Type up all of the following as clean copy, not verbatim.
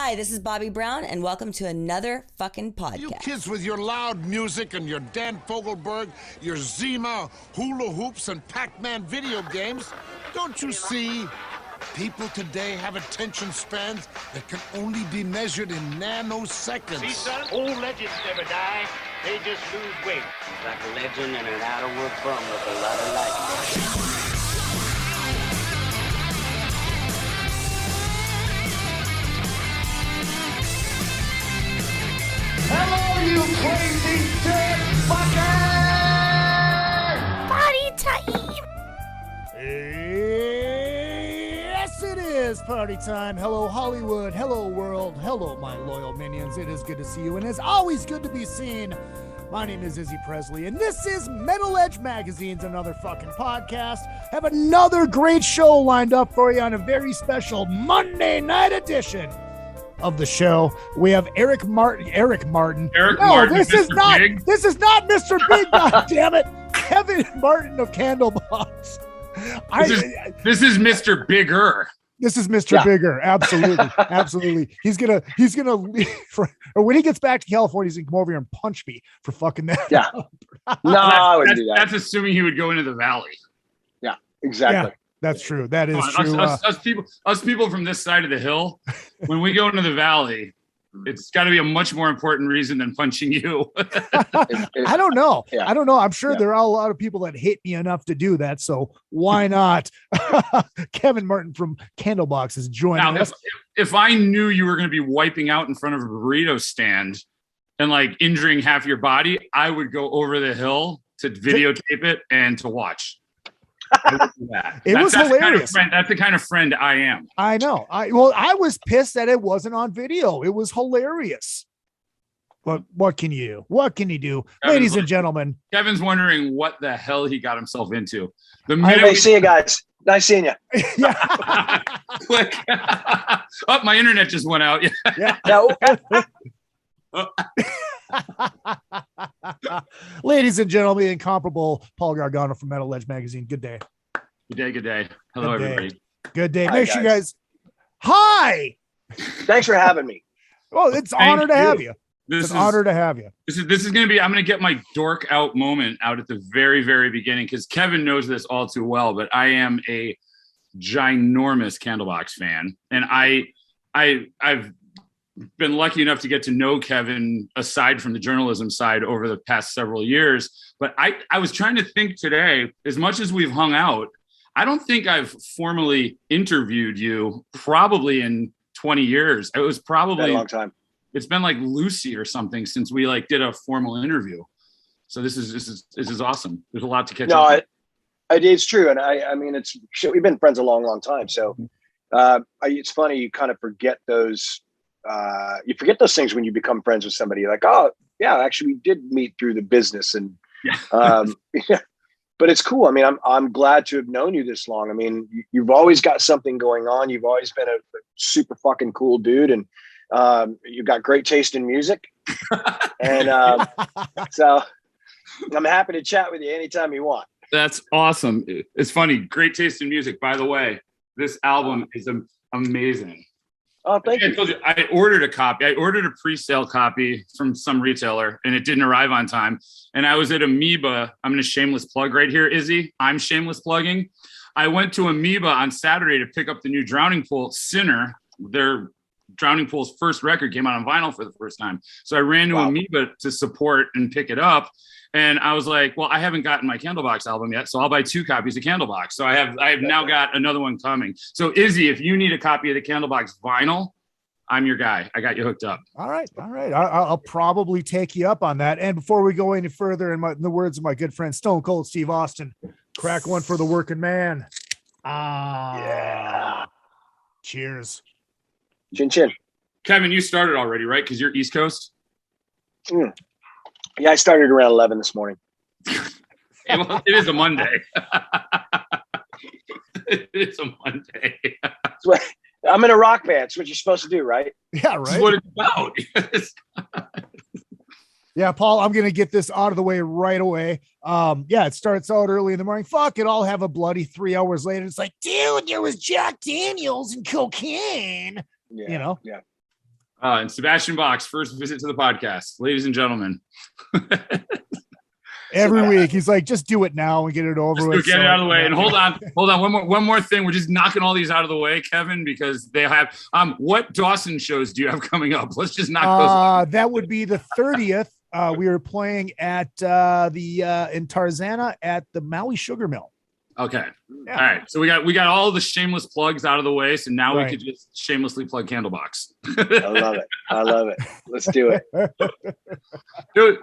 Hi, this is Bobby Brown, and welcome to another fucking podcast. You kids with your loud music and your Dan Fogelberg, your Zima, hula hoops, and Pac-Man video games, don't you see? People today have attention spans that can only be measured in nanoseconds. See, son, old legends never die. They just lose weight. Like a legend and an outer-world bum with a lot of life. Hello, you crazy dirt fucker! Party time! Yes, it is party time. Hello, Hollywood. Hello, world. Hello, my loyal minions. It is good to see you, and it's always good to be seen. My name is Izzy Presley, and this is Metal Edge Magazine's another fucking podcast. Have another great show lined up for you on a very special Monday night edition of the show. We have Eric Martin. Martin, This is not Mr. Big. God damn it, Kevin Martin of Candlebox. This is Mr. Bigger. This is Mr. Bigger. Absolutely. He's gonna or when he gets back to California, he's gonna come over here and punch me for fucking that. Yeah. No, I wouldn't do that. That's assuming he would go into the valley. Yeah, exactly. Yeah, that's true. That is true. Us people from this side of the hill, when we go into the valley, it's got to be a much more important reason than punching you. I don't know. Yeah. I don't know. I'm sure there are a lot of people that hate me enough to do that. So why not? Kevin Martin from Candlebox is joining us. If I knew you were going to be wiping out in front of a burrito stand and like injuring half your body, I would go over the hill to videotape it and to watch. It was hilarious. That's the kind of friend I am. I know. I was pissed that it wasn't on video. It was hilarious. But what can you do? Ladies and gentlemen? Kevin's wondering what the hell he got himself into. Nice seeing you guys. Nice seeing you. Yeah. Click. Oh, my internet just went out. Yeah. Oh. Ladies and gentlemen, the incomparable Paul Gargano from Metal Edge Magazine. Good day. Good day. Hello, everybody. Good day. Hi, Make sure you guys. Hi. Thanks for having me. Well, it's an honor to have you. This is going to be, I'm going to get my dork out moment out at the very, very beginning because Kevin knows this all too well, but I am a ginormous Candlebox fan. And I've been lucky enough to get to know Kevin aside from the journalism side over the past several years. But I was trying to think today, as much as we've hung out, I don't think I've formally interviewed you probably in 20 years. It was probably a long time. It's been like Lucy or something since we like did a formal interview. So this is awesome. There's a lot to catch up. It's true. And I mean, we've been friends a long, long time. So it's funny. You kind of forget those things when you become friends with somebody. You're like, oh yeah, actually we did meet through the business and, but it's cool. I mean, I'm glad to have known you this long. I mean, you've always got something going on. You've always been a super fucking cool dude. And, you've got great taste in music. And, so I'm happy to chat with you anytime you want. That's awesome. It's funny. Great taste in music. By the way, this album is amazing. Oh, thank you. I told you, I ordered a copy. I ordered a pre-sale copy from some retailer and it didn't arrive on time. And I was at Amoeba. I'm going to shameless plug right here, Izzy. I'm shameless plugging. I went to Amoeba on Saturday to pick up the new Drowning Pool, Sinner. Their Drowning Pool's first record came out on vinyl for the first time. So I ran to Amoeba to support and pick it up. And I was like, well, I haven't gotten my Candlebox album yet, so I'll buy 2 copies of Candlebox. So I have now got another one coming. So Izzy, if you need a copy of the Candlebox vinyl, I'm your guy. I got you hooked up. All right. I'll probably take you up on that. And before we go any further, in the words of my good friend Stone Cold Steve Austin, crack one for the working man. Yeah. Cheers. Chin chin. Kevin, you started already, right? Because you're East Coast. Yeah, I started around 11 this morning. It is a Monday. It is a Monday. I'm in a rock band. It's what you're supposed to do, right? Yeah, right. That's what it's about. Yeah, Paul, I'm going to get this out of the way right away. It starts out early in the morning. Fuck it. I'll have a bloody 3 hours later. It's like, dude, there was Jack Daniels and cocaine. Yeah, you know? Yeah. And Sebastian Bach's first visit to the podcast, ladies and gentlemen. Every week he's like, just do it now and get it over with. Get it out of the way. And hold on. One more thing. We're just knocking all these out of the way, Kevin, because they have. What Dawson shows do you have coming up? Let's just knock those. That would be the 30th. We are playing at in Tarzana at the Maui Sugar Mill. Okay. Yeah. All right. So we got all the shameless plugs out of the way. So now we could just shamelessly plug Candlebox. I love it. Let's do it. Dude,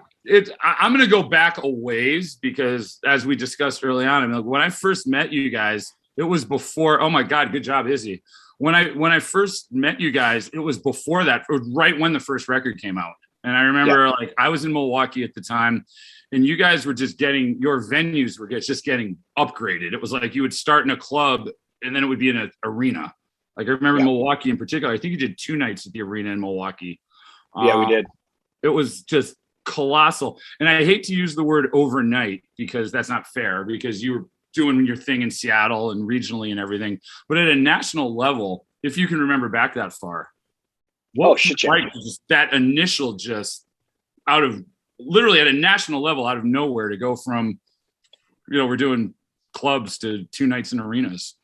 I'm going to go back a ways because as we discussed early on, I mean, like, when I first met you guys, it was before. Oh my God. Good job, Izzy. When I first met you guys, it was before that, right when the first record came out. And I remember like I was in Milwaukee at the time and you guys were just your venues were just getting upgraded. It was like you would start in a club and then it would be in an arena. Like I remember Milwaukee in particular. I think you did 2 nights at the arena in Milwaukee. Yeah, we did. It was just colossal. And I hate to use the word overnight because that's not fair because you were doing your thing in Seattle and regionally and everything. But at a national level, if you can remember back that far, just that initial just out of literally at a national level out of nowhere to go from, we're doing clubs to 2 nights in arenas.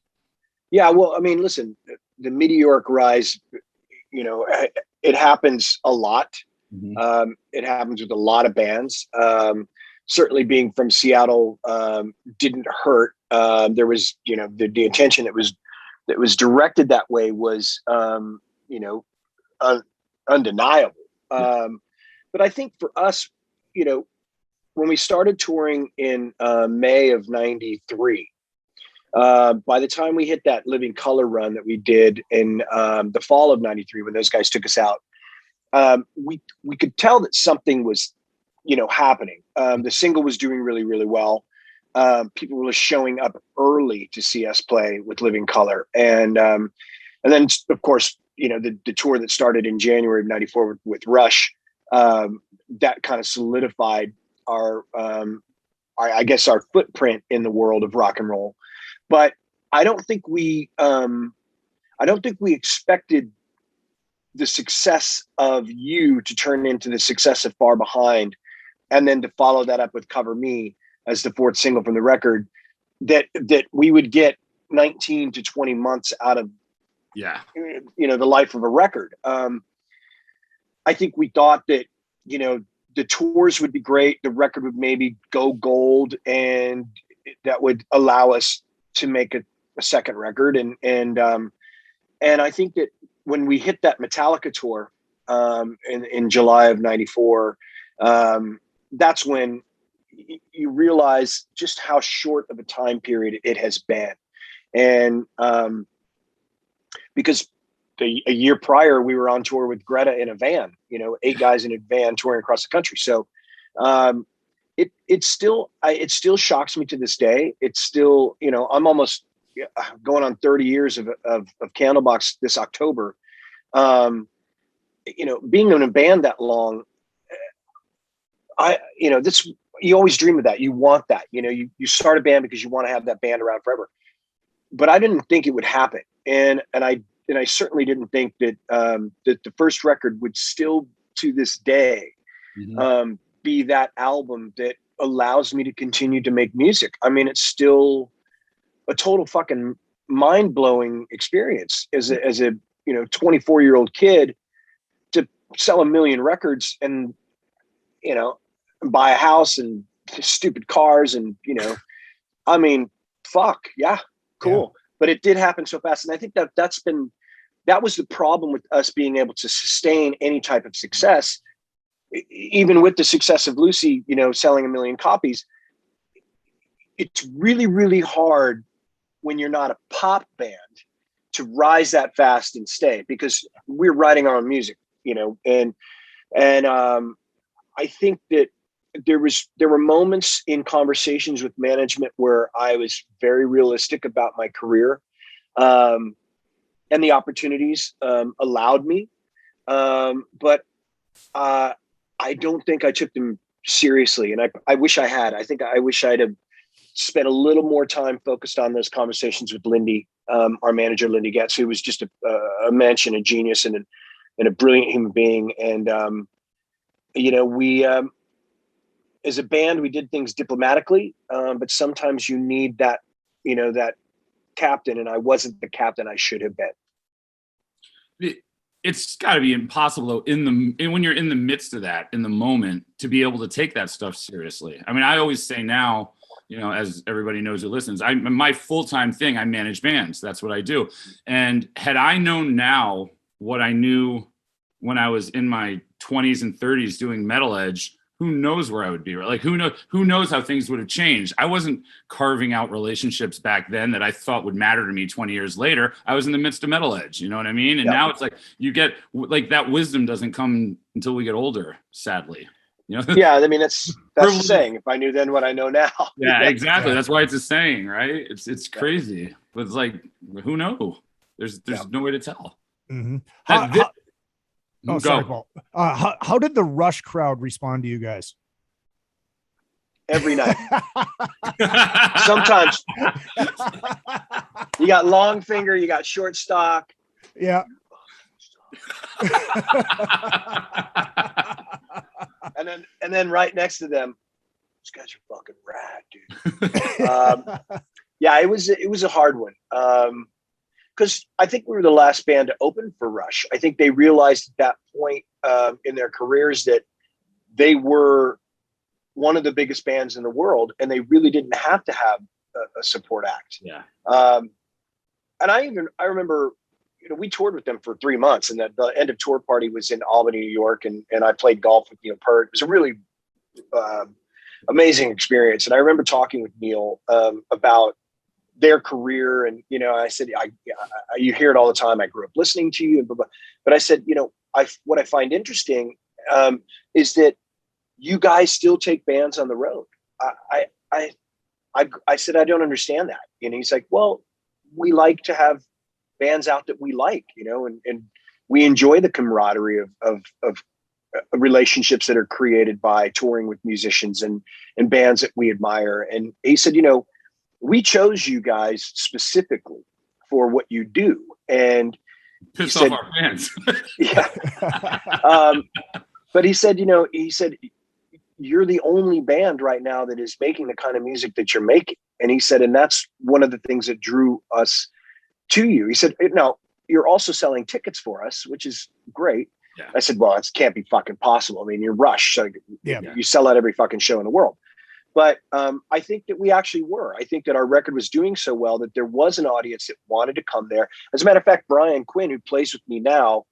Yeah. Well, I mean, listen, the meteoric rise, it happens a lot. Mm-hmm. It happens with a lot of bands. Certainly being from Seattle didn't hurt. There was, the attention that was directed that way was, undeniable. But I think for us, when we started touring in May of '93, by the time we hit that Living Color run that we did in the fall of '93, when those guys took us out, we could tell that something was, happening. The single was doing really, really well. People were showing up early to see us play with Living Color. And then of course, the tour that started in January of '94 with Rush, that kind of solidified our footprint in the world of rock and roll. But I don't think we expected the success of You to turn into the success of Far Behind, and then to follow that up with Cover Me as the 4th single from the record, that we would get 19 to 20 months out of the life of a record. I think we thought that, the tours would be great. The record would maybe go gold and that would allow us to make a second record. And I think that when we hit that Metallica tour in July of '94, that's when you realize just how short of a time period it has been. And because a year prior, we were on tour with Greta in a van, 8 guys in a van touring across the country. So it still shocks me to this day. It's still, I'm almost going on 30 years of Candlebox this October. Being in a band that long, you always dream of that. You want that, you start a band because you want to have that band around forever. But I didn't think it would happen. And I certainly didn't think that that the first record would still to this day be that album that allows me to continue to make music. I mean, it's still a total fucking mind-blowing experience as a 24-year-old kid to sell 1 million records and buy a house and stupid cars and I mean, fuck yeah, cool. Yeah. But it did happen so fast. And I think that was the problem with us being able to sustain any type of success, even with the success of Lucy, selling 1 million copies. It's really, really hard when you're not a pop band to rise that fast and stay, because we're writing our own music, and I think that there were moments in conversations with management where I was very realistic about my career, and the opportunities allowed me. But I don't think I took them seriously. And I wish I had. I wish I'd have spent a little more time focused on those conversations with Lindy, our manager, Lindy Getz, who was just a mensch and a genius and and a brilliant human being. And we as a band, we did things diplomatically, but sometimes you need that, that captain, and I wasn't the captain I should have been. It's got to be impossible though, when you're in the midst of that, in the moment, to be able to take that stuff seriously. I mean, I always say now, as everybody knows who listens, my full-time thing, I manage bands. That's what I do. And had I known now what I knew when I was in my 20s and 30s doing Metal Edge, who knows where I would be? Like, who knows how things would have changed? I wasn't carving out relationships back then that I thought would matter to me 20 years later. I was in the midst of Metal Edge, you know what I mean? And now it's like, you get, like, that wisdom doesn't come until we get older, sadly. Yeah, I mean, that's the saying. If I knew then what I know now. Yeah, exactly. Yeah. That's why it's a saying, right? It's crazy. But it's like, who knows? There's no way to tell. Mm-hmm. Sorry, Paul. How did the Rush crowd respond to you guys? Every night. Sometimes. You got long finger, you got short stock. Yeah. and then right next to them, these guys are fucking rad, dude. Yeah, it was a hard one. Because I think we were the last band to open for Rush. I think they realized at that point in their careers that they were one of the biggest bands in the world, and they really didn't have to have a support act. Yeah. And I remember, we toured with them for 3 months, and the end of tour party was in Albany, New York, and I played golf with Neil Peart. It was a really amazing experience. And I remember talking with Neil about their career, and I said, you hear it all the time. I grew up listening to you, but I said, what I find interesting is that you guys still take bands on the road. I said, I don't understand that. And he's like, well, we like to have bands out that we like, and we enjoy the camaraderie of relationships that are created by touring with musicians and bands that we admire. And he said, we chose you guys specifically for what you do. And piss off our fans. Yeah. But he said, you're the only band right now that is making the kind of music that you're making. And he said, and that's one of the things that drew us to you. He said, now you're also selling tickets for us, which is great. Yeah. I said, well, it can't be fucking possible. I mean, you're Rush. So you sell out every fucking show in the world. But I think that we actually were. I think that our record was doing so well that there was an audience that wanted to come there. As a matter of fact, Brian Quinn, who plays with me now,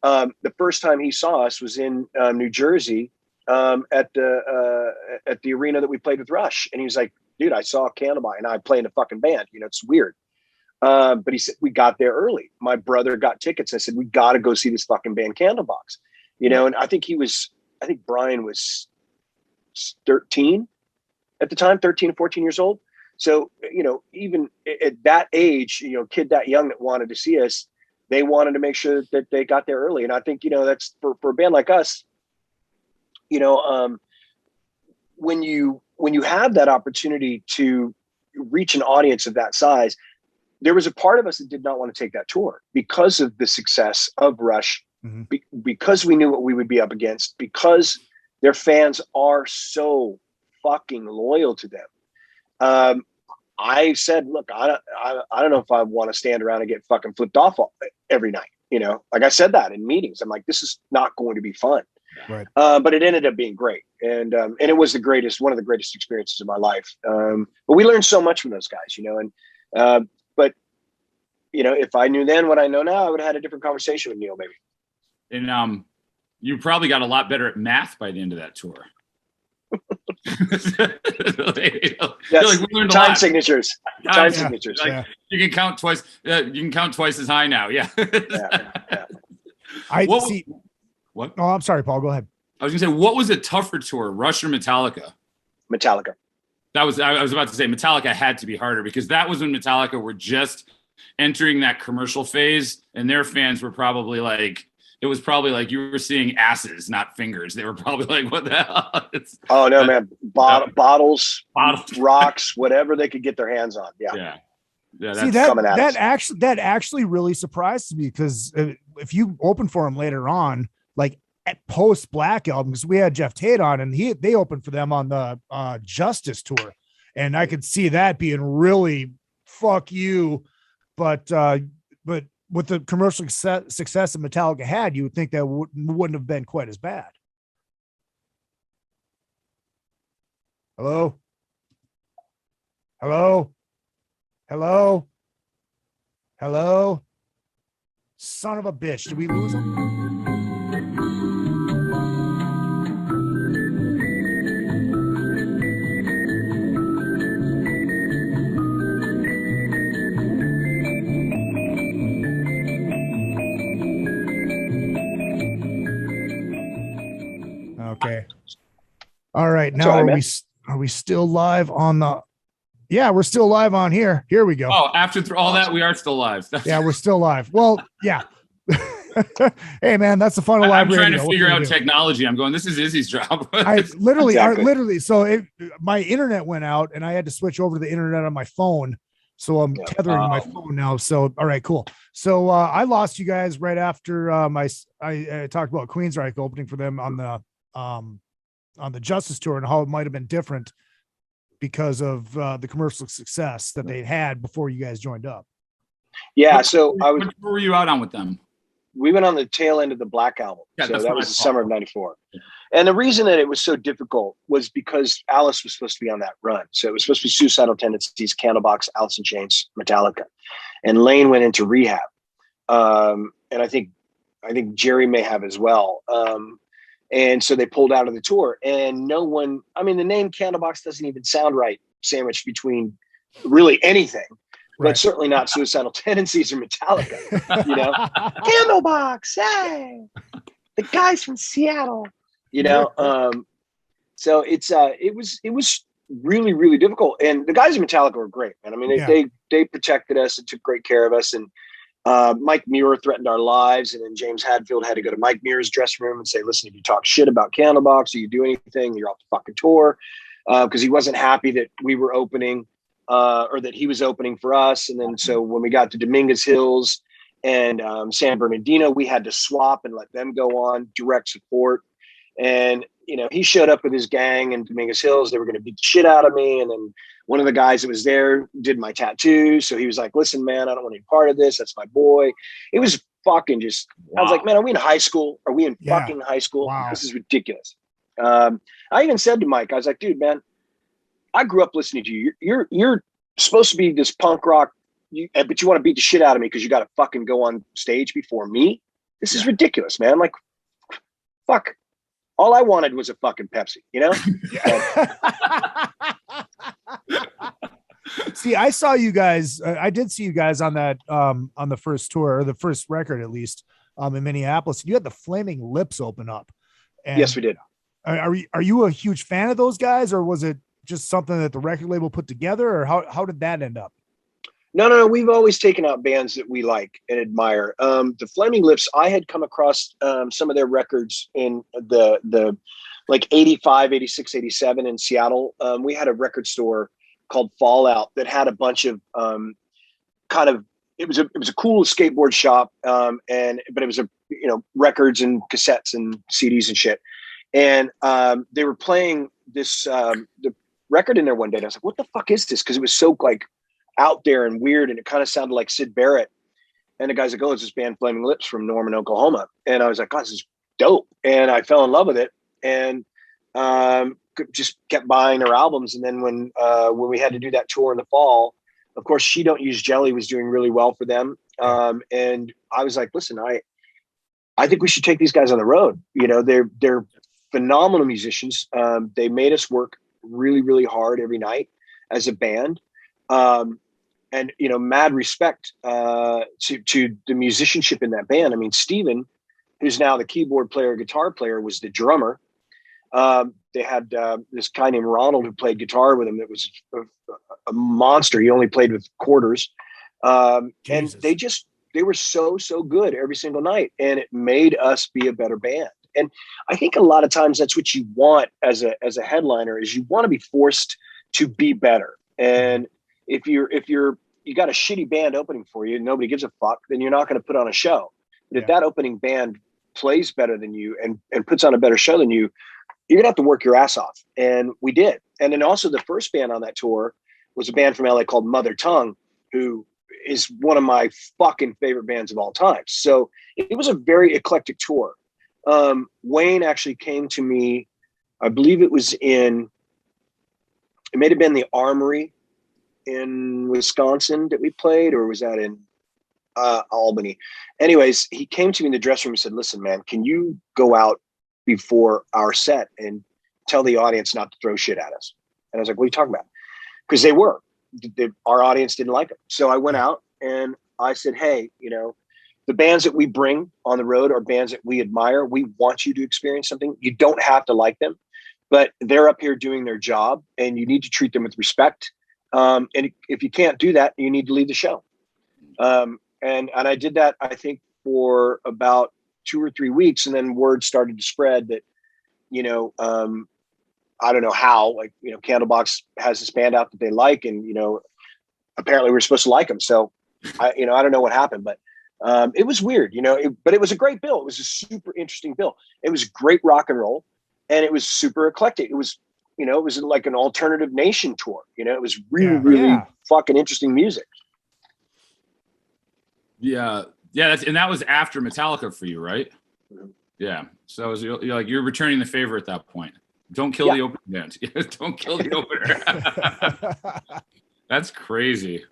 the first time he saw us was in New Jersey at the arena that we played with Rush. And he was like, dude, I saw Candlebox and I play in a fucking band. It's weird. But he said, we got there early. My brother got tickets. I said, we got to go see this fucking band Candlebox, and I think Brian was 13 at the time, 13 or 14 years old. So, even at that age, kid that young that wanted to see us, they wanted to make sure that they got there early. And I think, that's for a band like us, when you have that opportunity to reach an audience of that size, there was a part of us that did not want to take that tour because of the success of Rush, because we knew what we would be up against, because their fans are so fucking loyal to them. I said, look, I don't know if I want to stand around and get fucking flipped off every night. Like I said that in meetings, I'm like, this is not going to be fun. Right. But it ended up being great. And it was one of the greatest experiences of my life. But we learned so much from those guys, but if I knew then what I know now, I would have had a different conversation with Neil, maybe. And you probably got a lot better at math by the end of that tour. Yes, like, we learned time signatures. Time signatures. Like, you can count twice. You can count twice as high now. Yeah. Yeah. I see. What? Oh, I'm sorry, Paul. Go ahead. I was gonna say, what was a tougher tour, Rush or Metallica? Metallica. I was about to say Metallica had to be harder because that was when Metallica were just entering that commercial phase, and their fans were probably like, it was probably like you were seeing asses, not fingers. They were probably like, what the hell? Oh no, man. Bottles, rocks, whatever they could get their hands on. Yeah. Yeah, See, that's coming at us. that actually really surprised me, because if you open for him later on, like at post Black Album, because we had Jeff Tate on, and they opened for them on the Justice tour, and I could see that being really fuck you, but with the commercial success that Metallica had, you would think that wouldn't have been quite as bad. Hello? Hello? Hello? Hello? Son of a bitch. Did we lose him? Okay. All right. Now are we still live on the? Yeah, we're still live on here. Here we go. Oh, after all that, we are still live. Yeah, we're still live. Well, yeah. Hey, man, that's the fun of live radio. I'm trying to figure out technology. I'm going, this is Izzy's job. I literally. So my internet went out, and I had to switch over to the internet on my phone. So I'm tethering my phone now. So, all right, cool. So I lost you guys right after I talked about Queensryche opening for them on the Justice tour, and how it might have been different because of the commercial success that they had before you guys joined up. Yeah. So what were you out on with them? We went on the tail end of the Black Album. Yeah, so that was the summer of '94. And the reason that it was so difficult was because Alice was supposed to be on that run. So it was supposed to be Suicidal Tendencies, Candlebox, Alice in Chains, Metallica. And Lane went into rehab. And I think Jerry may have as well. And so they pulled out of the tour, and no one, I mean, the name Candlebox doesn't even sound right, sandwiched between really anything, but certainly not Suicidal Tendencies or Metallica, you know? Candlebox, hey, the guys from Seattle, you know? So it was really, really difficult. And the guys in Metallica were great, man. I mean, they protected us and took great care of us. And Mike Muir threatened our lives, and then James Hadfield had to go to Mike Muir's dressing room and say, listen, if you talk shit about Candlebox or you do anything, you're off the fucking tour, because he wasn't happy that we were opening or that he was opening for us. And then so when we got to Dominguez Hills and San Bernardino, we had to swap and let them go on direct support. And, you know, he showed up with his gang in Dominguez Hills. They were going to beat the shit out of me. And then one of the guys that was there did my tattoo. So he was like, listen, man, I don't want any part of this. That's my boy. It was fucking just, I was like, man, are we in high school? Are we in fucking high school? Wow. This is ridiculous. I even said to Mike, I was like, dude, man, I grew up listening to you. You're supposed to be this punk rock, but you want to beat the shit out of me because you got to fucking go on stage before me. This is ridiculous, man. Like, fuck. All I wanted was a fucking Pepsi, you know? See, I saw you guys. I did see you guys on that, on the first tour, or the first record, at least, in Minneapolis. You had the Flaming Lips open up. And yes, we did. Are you a huge fan of those guys, or was it just something that the record label put together, or how did that end up? No. We've always taken out bands that we like and admire. The Flaming Lips, I had come across some of their records in the like 85, 86, 87 in Seattle. We had a record store called Fallout that had a bunch of it was a cool skateboard shop. But it was records and cassettes and CDs and shit. And they were playing this the record in there one day. And I was like, what the fuck is this? Because it was so like out there and weird, and it kind of sounded like Syd Barrett. And the guy's like, oh, it's this band Flaming Lips from Norman, Oklahoma. And I was like, God, this is dope. And I fell in love with it, and just kept buying their albums. And then when we had to do that tour in the fall, of course, She Don't Use Jelly was doing really well for them. And I was like, listen, I think we should take these guys on the road. You know, they're phenomenal musicians. They made us work really, really hard every night as a band. And, mad respect to the musicianship in that band. I mean, Steven, who's now the keyboard player, guitar player, was the drummer. They had this guy named Ronald who played guitar with him that was a monster. He only played with quarters. And they were so good every single night. And it made us be a better band. And I think a lot of times that's what you want as a headliner, is you want to be forced to be better. And if you're you got a shitty band opening for you and nobody gives a fuck, then you're not going to put on a show. But if that opening band plays better than you and puts on a better show than you, you're going to have to work your ass off. And we did. And then also the first band on that tour was a band from LA called Mother Tongue, who is one of my fucking favorite bands of all time. So it was a very eclectic tour. Wayne actually came to me, I believe it may have been the Armory in Wisconsin that we played, or was that in Albany? Anyways, he came to me in the dressing room and said, listen, man, can you go out before our set and tell the audience not to throw shit at us? And I was like, what are you talking about? Because our audience didn't like them. So I went out and I said, hey, the bands that we bring on the road are bands that we admire. We want you to experience something. You don't have to like them, but they're up here doing their job and you need to treat them with respect. And if you can't do that, you need to leave the show. And I did that, I think, for about 2 or 3 weeks. And then word started to spread that, I don't know how, Candlebox has this band out that they like. And, apparently we're supposed to like them. So I don't know what happened, but it was weird, but it was a great bill. It was a super interesting bill. It was great rock and roll and it was super eclectic. It was, it was like an alternative nation tour. It was really fucking interesting music. Yeah. Yeah. That was after Metallica for you, right? Mm-hmm. Yeah. So you're returning the favor at that point. Don't kill the opening band. Don't kill the opener. That's crazy.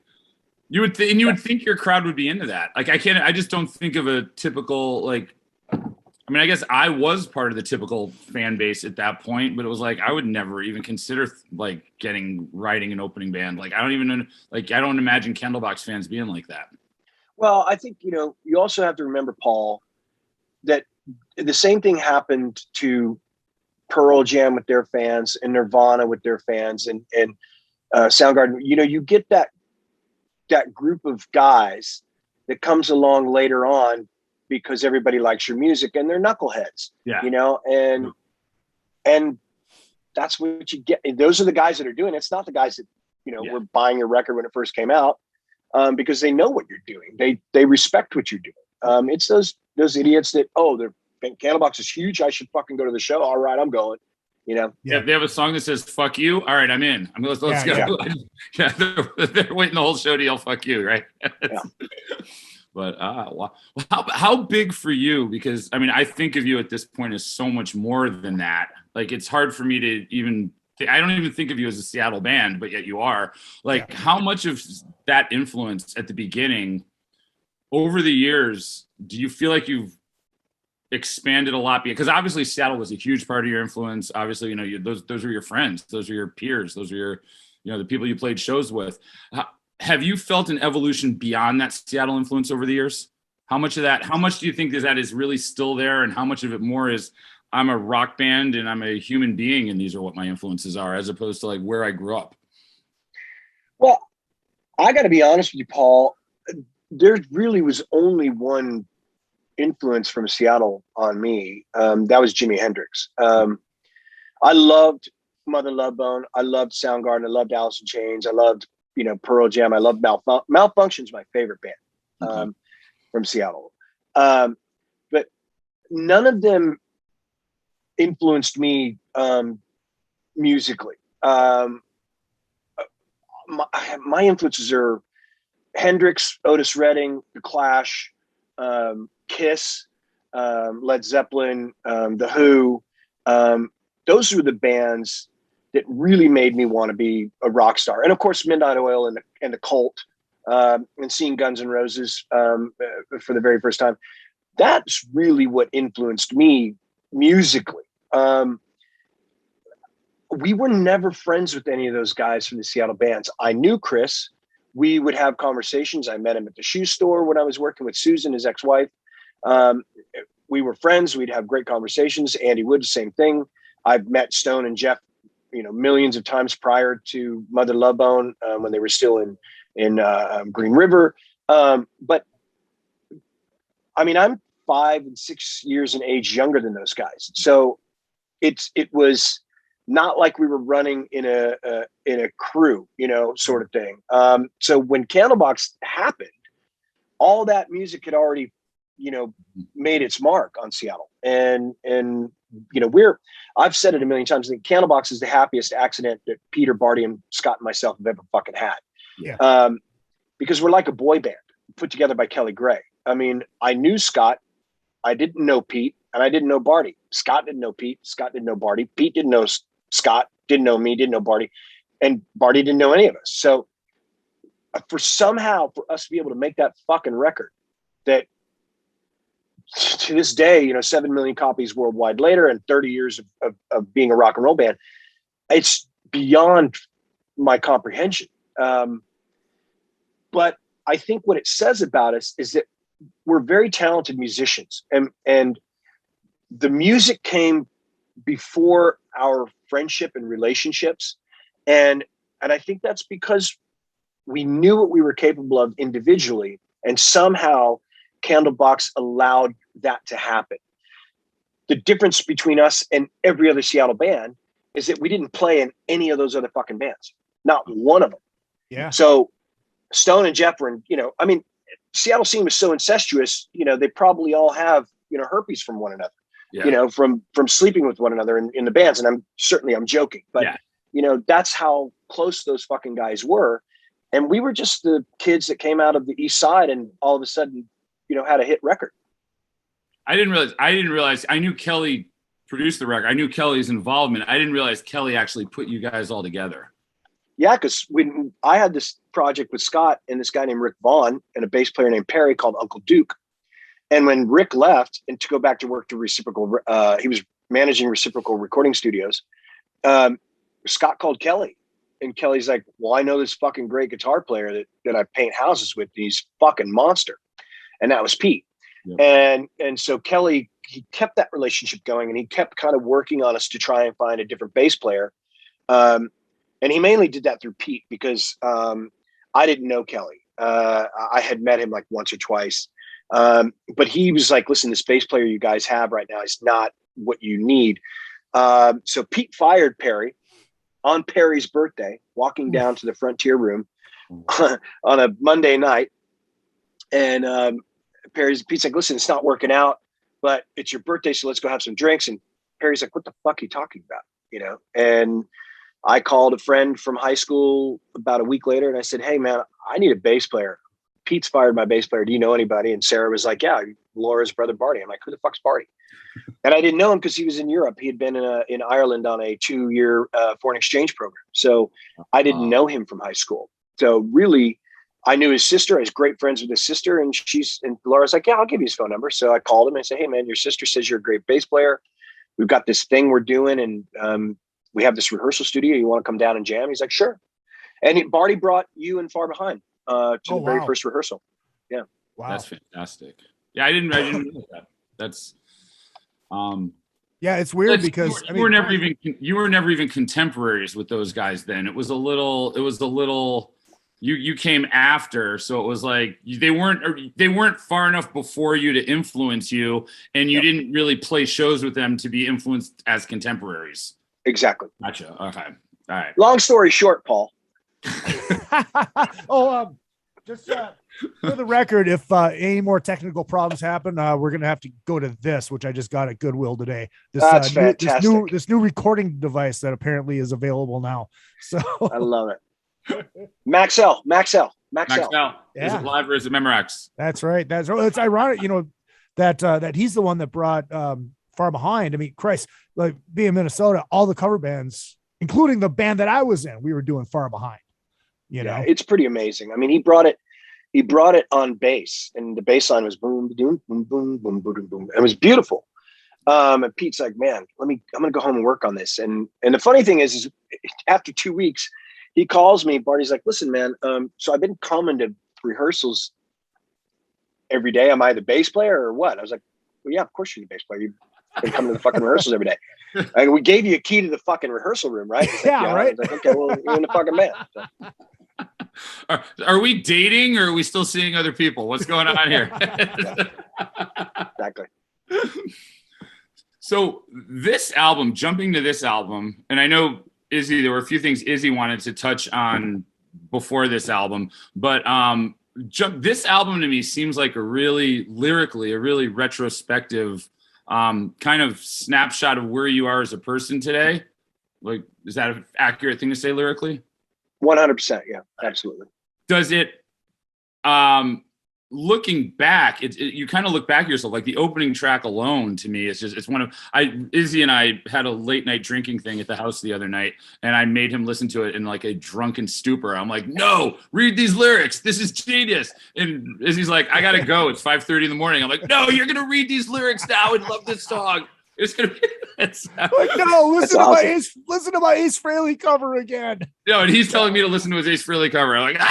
You would think your crowd would be into that. I just don't think of a typical, I guess I was part of the typical fan base at that point, but it was I would never even consider writing an opening band. I don't even I don't imagine Candlebox fans being like that. Well, I think, you also have to remember, Paul, that the same thing happened to Pearl Jam with their fans and Nirvana with their fans and Soundgarden. You get that group of guys that comes along later on because everybody likes your music and they're knuckleheads, and that's what you get. Those are the guys that are doing it. It's not the guys that, were buying your record when it first came out, because they know what you're doing. They respect what you're doing. It's those idiots that, the Candlebox is huge, I should fucking go to the show. All right, I'm going. Yeah, they have a song that says "fuck you." All right, I'm in. Let's go. Yeah, they're waiting the whole show to yell "fuck you," right? But how big for you? Because I think of you at this point as so much more than that. It's hard for me to even. I don't even think of you as a Seattle band, but yet you are. How much of that influence at the beginning, over the years, do you feel like you've expanded a lot? Because obviously Seattle was a huge part of your influence. Obviously, those are your friends, those are your peers, those are your, the people you played shows with. Have you felt an evolution beyond that Seattle influence over the years? How much do you think that is really still there, and how much of it more is I'm a rock band and I'm a human being and these are what my influences are, as opposed to where I grew up? Well, I got to be honest with you, Paul. There really was only one influence from Seattle on me. That was Jimi Hendrix. I loved Mother Love Bone. I loved Soundgarden. I loved Alice in Chains. I loved, Pearl Jam. I loved Malfunction's my favorite band from Seattle. But none of them influenced me musically. My influences are Hendrix, Otis Redding, The Clash, Kiss, Led Zeppelin, The Who. Those were the bands that really made me want to be a rock star. And of course, Midnight Oil and the Cult, and seeing Guns N' Roses for the very first time. That's really what influenced me musically. We were never friends with any of those guys from the Seattle bands. I knew Chris. We would have conversations. I met him at the shoe store when I was working with Susan, his ex-wife. We were friends. We'd have great conversations. Andy Wood, same thing. I've met Stone and Jeff, millions of times prior to Mother Love Bone, when they were still in Green River. But I'm 5 and 6 years in age younger than those guys. So it was not like we were running in a crew, sort of thing. So when Candlebox happened, all that music had already, made its mark on Seattle. And I've said it a million times. I think Candlebox is the happiest accident that Peter, Barty, and Scott and myself have ever fucking had. Yeah. Because we're like a boy band put together by Kelly Gray. I mean, I knew Scott. I didn't know Pete, and I didn't know Barty. Scott didn't know Pete. Scott didn't know Barty. Pete didn't know Scott, didn't know me, didn't know Barty, and Barty didn't know any of us. So for us to be able to make that fucking record that to this day, 7 million copies worldwide later and 30 years of being a rock and roll band, it's beyond my comprehension. But I think what it says about us is that we're very talented musicians, and the music came before our friendship and relationships. And I think that's because we knew what we were capable of individually, and somehow Candlebox allowed that to happen. The difference between us and every other Seattle band is that we didn't play in any of those other fucking bands. Not one of them. Yeah. So Stone and Jeff were Seattle scene was so incestuous, they probably all have, herpes from one another, from sleeping with one another in the bands. And I'm joking, but that's how close those fucking guys were. And we were just the kids that came out of the East Side and all of a sudden, had a hit record. I didn't realize I knew Kelly produced the record. I knew Kelly's involvement. I didn't realize Kelly actually put you guys all together. Yeah, because when I had this project with Scott and this guy named Rick Vaughn and a bass player named Perry called Uncle Duke. And when Rick left and to go back to work to Reciprocal, he was managing Reciprocal Recording Studios. Scott called Kelly, and Kelly's like, well, I know this fucking great guitar player that I paint houses with. And he's fucking monster. And that was Pete. Yep. And so Kelly, he kept that relationship going, and he kept kind of working on us to try and find a different bass player. And he mainly did that through Pete because I didn't know Kelly. I had met him like once or twice. But he was like, listen, this bass player you guys have right now is not what you need. So Pete fired Perry on Perry's birthday, walking down to the Frontier Room on a Monday night. And Pete's like, listen, it's not working out, but it's your birthday, so let's go have some drinks. And Perry's like, what the fuck are you talking about? And I called a friend from high school about a week later, and I said, hey, man, I need a bass player. Pete's fired my bass player. Do you know anybody? And Sarah was like, yeah, Laura's brother Barty. I'm like, who the fuck's Barty? And I didn't know him because he was in Europe. He had been in Ireland on a 2-year foreign exchange program. So I didn't know him from high school. So really, I knew his sister. I was great friends with his sister. And Laura's like, yeah, I'll give you his phone number. So I called him and I said, hey, man, your sister says you're a great bass player. We've got this thing we're doing, and we have this rehearsal studio. You want to come down and jam? He's like, sure. And Barty brought you and Far Behind to the very first rehearsal. Yeah. Wow. That's fantastic. Yeah. I didn't know that. That's, yeah, it's weird because you were never even contemporaries with those guys then. It was a little, you came after. So it was like, they weren't far enough before you to influence you, and you didn't really play shows with them to be influenced as contemporaries. Exactly. Gotcha. Okay. All right. Long story short, Paul. Just for the record, if any more technical problems happen, we're gonna have to go to this, which I just got at Goodwill today. That's fantastic. This new recording device that apparently is available now. So I love it. Maxell. Yeah. Is it live or is it Memorex? That's right. It's ironic, that he's the one that brought Far Behind. I mean, Christ, like being in Minnesota, all the cover bands, including the band that I was in, we were doing Far Behind. Yeah, it's pretty amazing. I mean, he brought it on bass, and the bass line was boom, boom, boom, boom, boom, boom, boom. It was beautiful. And Pete's like, man, I'm gonna go home and work on this. And the funny thing is after 2 weeks, he calls me. Barty's like, listen, man, so I've been coming to rehearsals every day. Am I the bass player or what? I was like, well, yeah, of course you're the bass player. You've been coming to the fucking rehearsals every day. And we gave you a key to the fucking rehearsal room, right? Like, yeah, right. I was like, okay, well, you're in the fucking band. So. Are we dating, or are we still seeing other people? What's going on here? Exactly. So this album, jumping to this album, and I know Izzy, there were a few things Izzy wanted to touch on before this album, but this album to me seems like a really lyrically, a really retrospective kind of snapshot of where you are as a person today. Like, is that an accurate thing to say lyrically? 100%. Yeah, absolutely. Does it, looking back, you kind of look back at yourself, like the opening track alone to me, it's one of, Izzy and I had a late night drinking thing at the house the other night, and I made him listen to it in like a drunken stupor. I'm like, no, read these lyrics. This is genius. And Izzy's like, I got to go. It's 5:30 in the morning. I'm like, no, you're going to read these lyrics now and love this song. It's going to be, like, no, listen to awesome. Listen to my Ace Frehley cover again. No, and he's telling me to listen to his Ace Frehley cover. I'm like,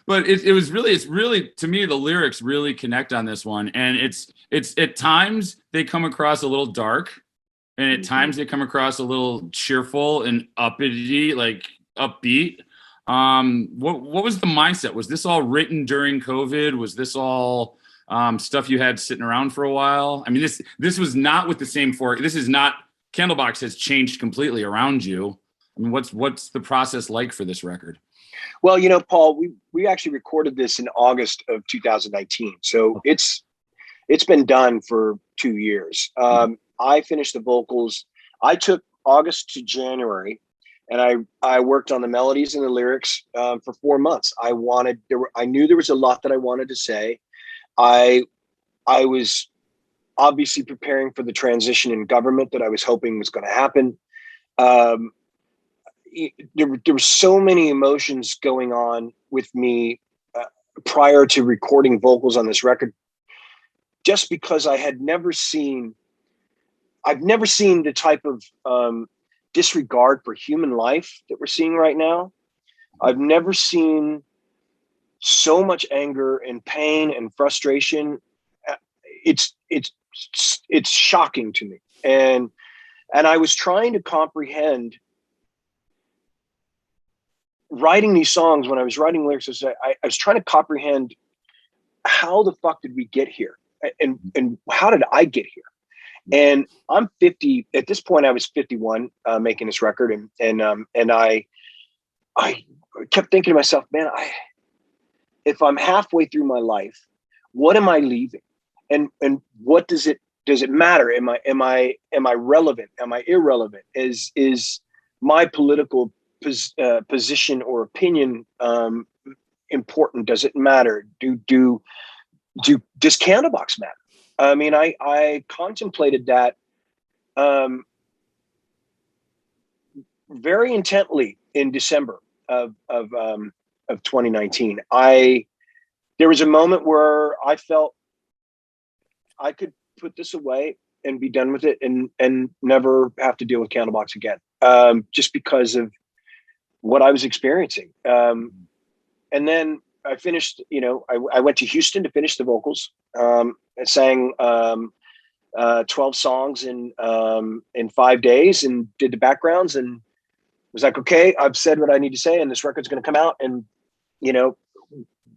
but it was really, it's really, to me, the lyrics really connect on this one. And it's at times they come across a little dark, and at times they come across a little cheerful and uppity, like upbeat. What was the mindset? Was this all written during COVID? Was this all stuff you had sitting around for a while? I mean, this was not with the same fork. This is not, Candlebox has changed completely around you. I mean, what's the process like for this record? Well, Paul, we actually recorded this in August of 2019. So it's been done for 2 years. I finished the vocals. I took August to January, and I worked on the melodies and the lyrics for 4 months. I knew there was a lot that I wanted to say. I was obviously preparing for the transition in government that I was hoping was going to happen. There were so many emotions going on with me prior to recording vocals on this record, just because I've never seen the type of disregard for human life that we're seeing right now. I've never seen so much anger and pain and frustration. It's shocking to me. And I was trying to comprehend writing these songs. When I was writing lyrics, I was trying to comprehend, how the fuck did we get here? And how did I get here? And I'm 50 at this point. I was 51 making this record, and I kept thinking to myself, man, if I'm halfway through my life, what am I leaving? And what does it matter? Am I relevant? Am I irrelevant? Is my political position or opinion important? Does it matter? Does Candlebox matter? I mean, I contemplated that very intently in December of 2019. There was a moment where I felt I could put this away and be done with it, and never have to deal with Candlebox again, just because of what I was experiencing. And then I finished, I went to Houston to finish the vocals. I sang 12 songs in 5 days, and did the backgrounds, and was like, okay, I've said what I need to say, and this record's going to come out, and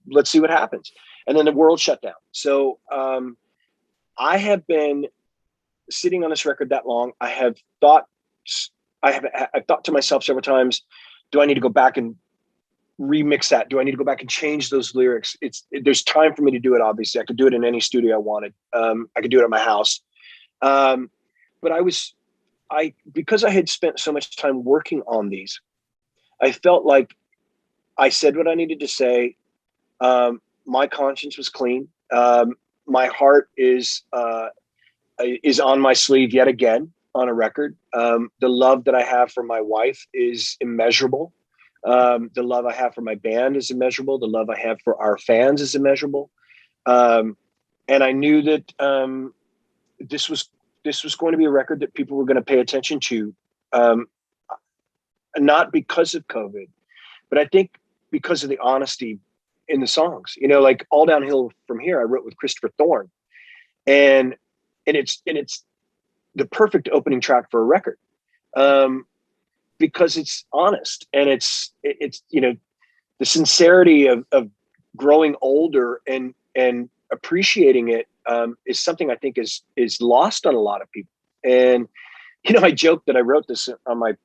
let's see what happens. And then the world shut down. So I have been sitting on this record that long. I've thought to myself several times, do I need to go back and remix that? Do I need to go back and change those lyrics? There's time for me to do it. Obviously, I could do it in any studio I wanted. I could do it at my house. But because I had spent so much time working on these, I felt like I said what I needed to say. My conscience was clean. My heart is on my sleeve yet again on a record. The love that I have for my wife is immeasurable. The love I have for my band is immeasurable. The love I have for our fans is immeasurable. And I knew that this was going to be a record that people were going to pay attention to, not because of COVID, but I think because of the honesty in the songs. Like All Downhill From Here, I wrote with Christopher Thorne, and it's the perfect opening track for a record, because it's honest, and it's the sincerity of growing older and appreciating it is something I think is lost on a lot of people. And, you know, I joked that I wrote this on my,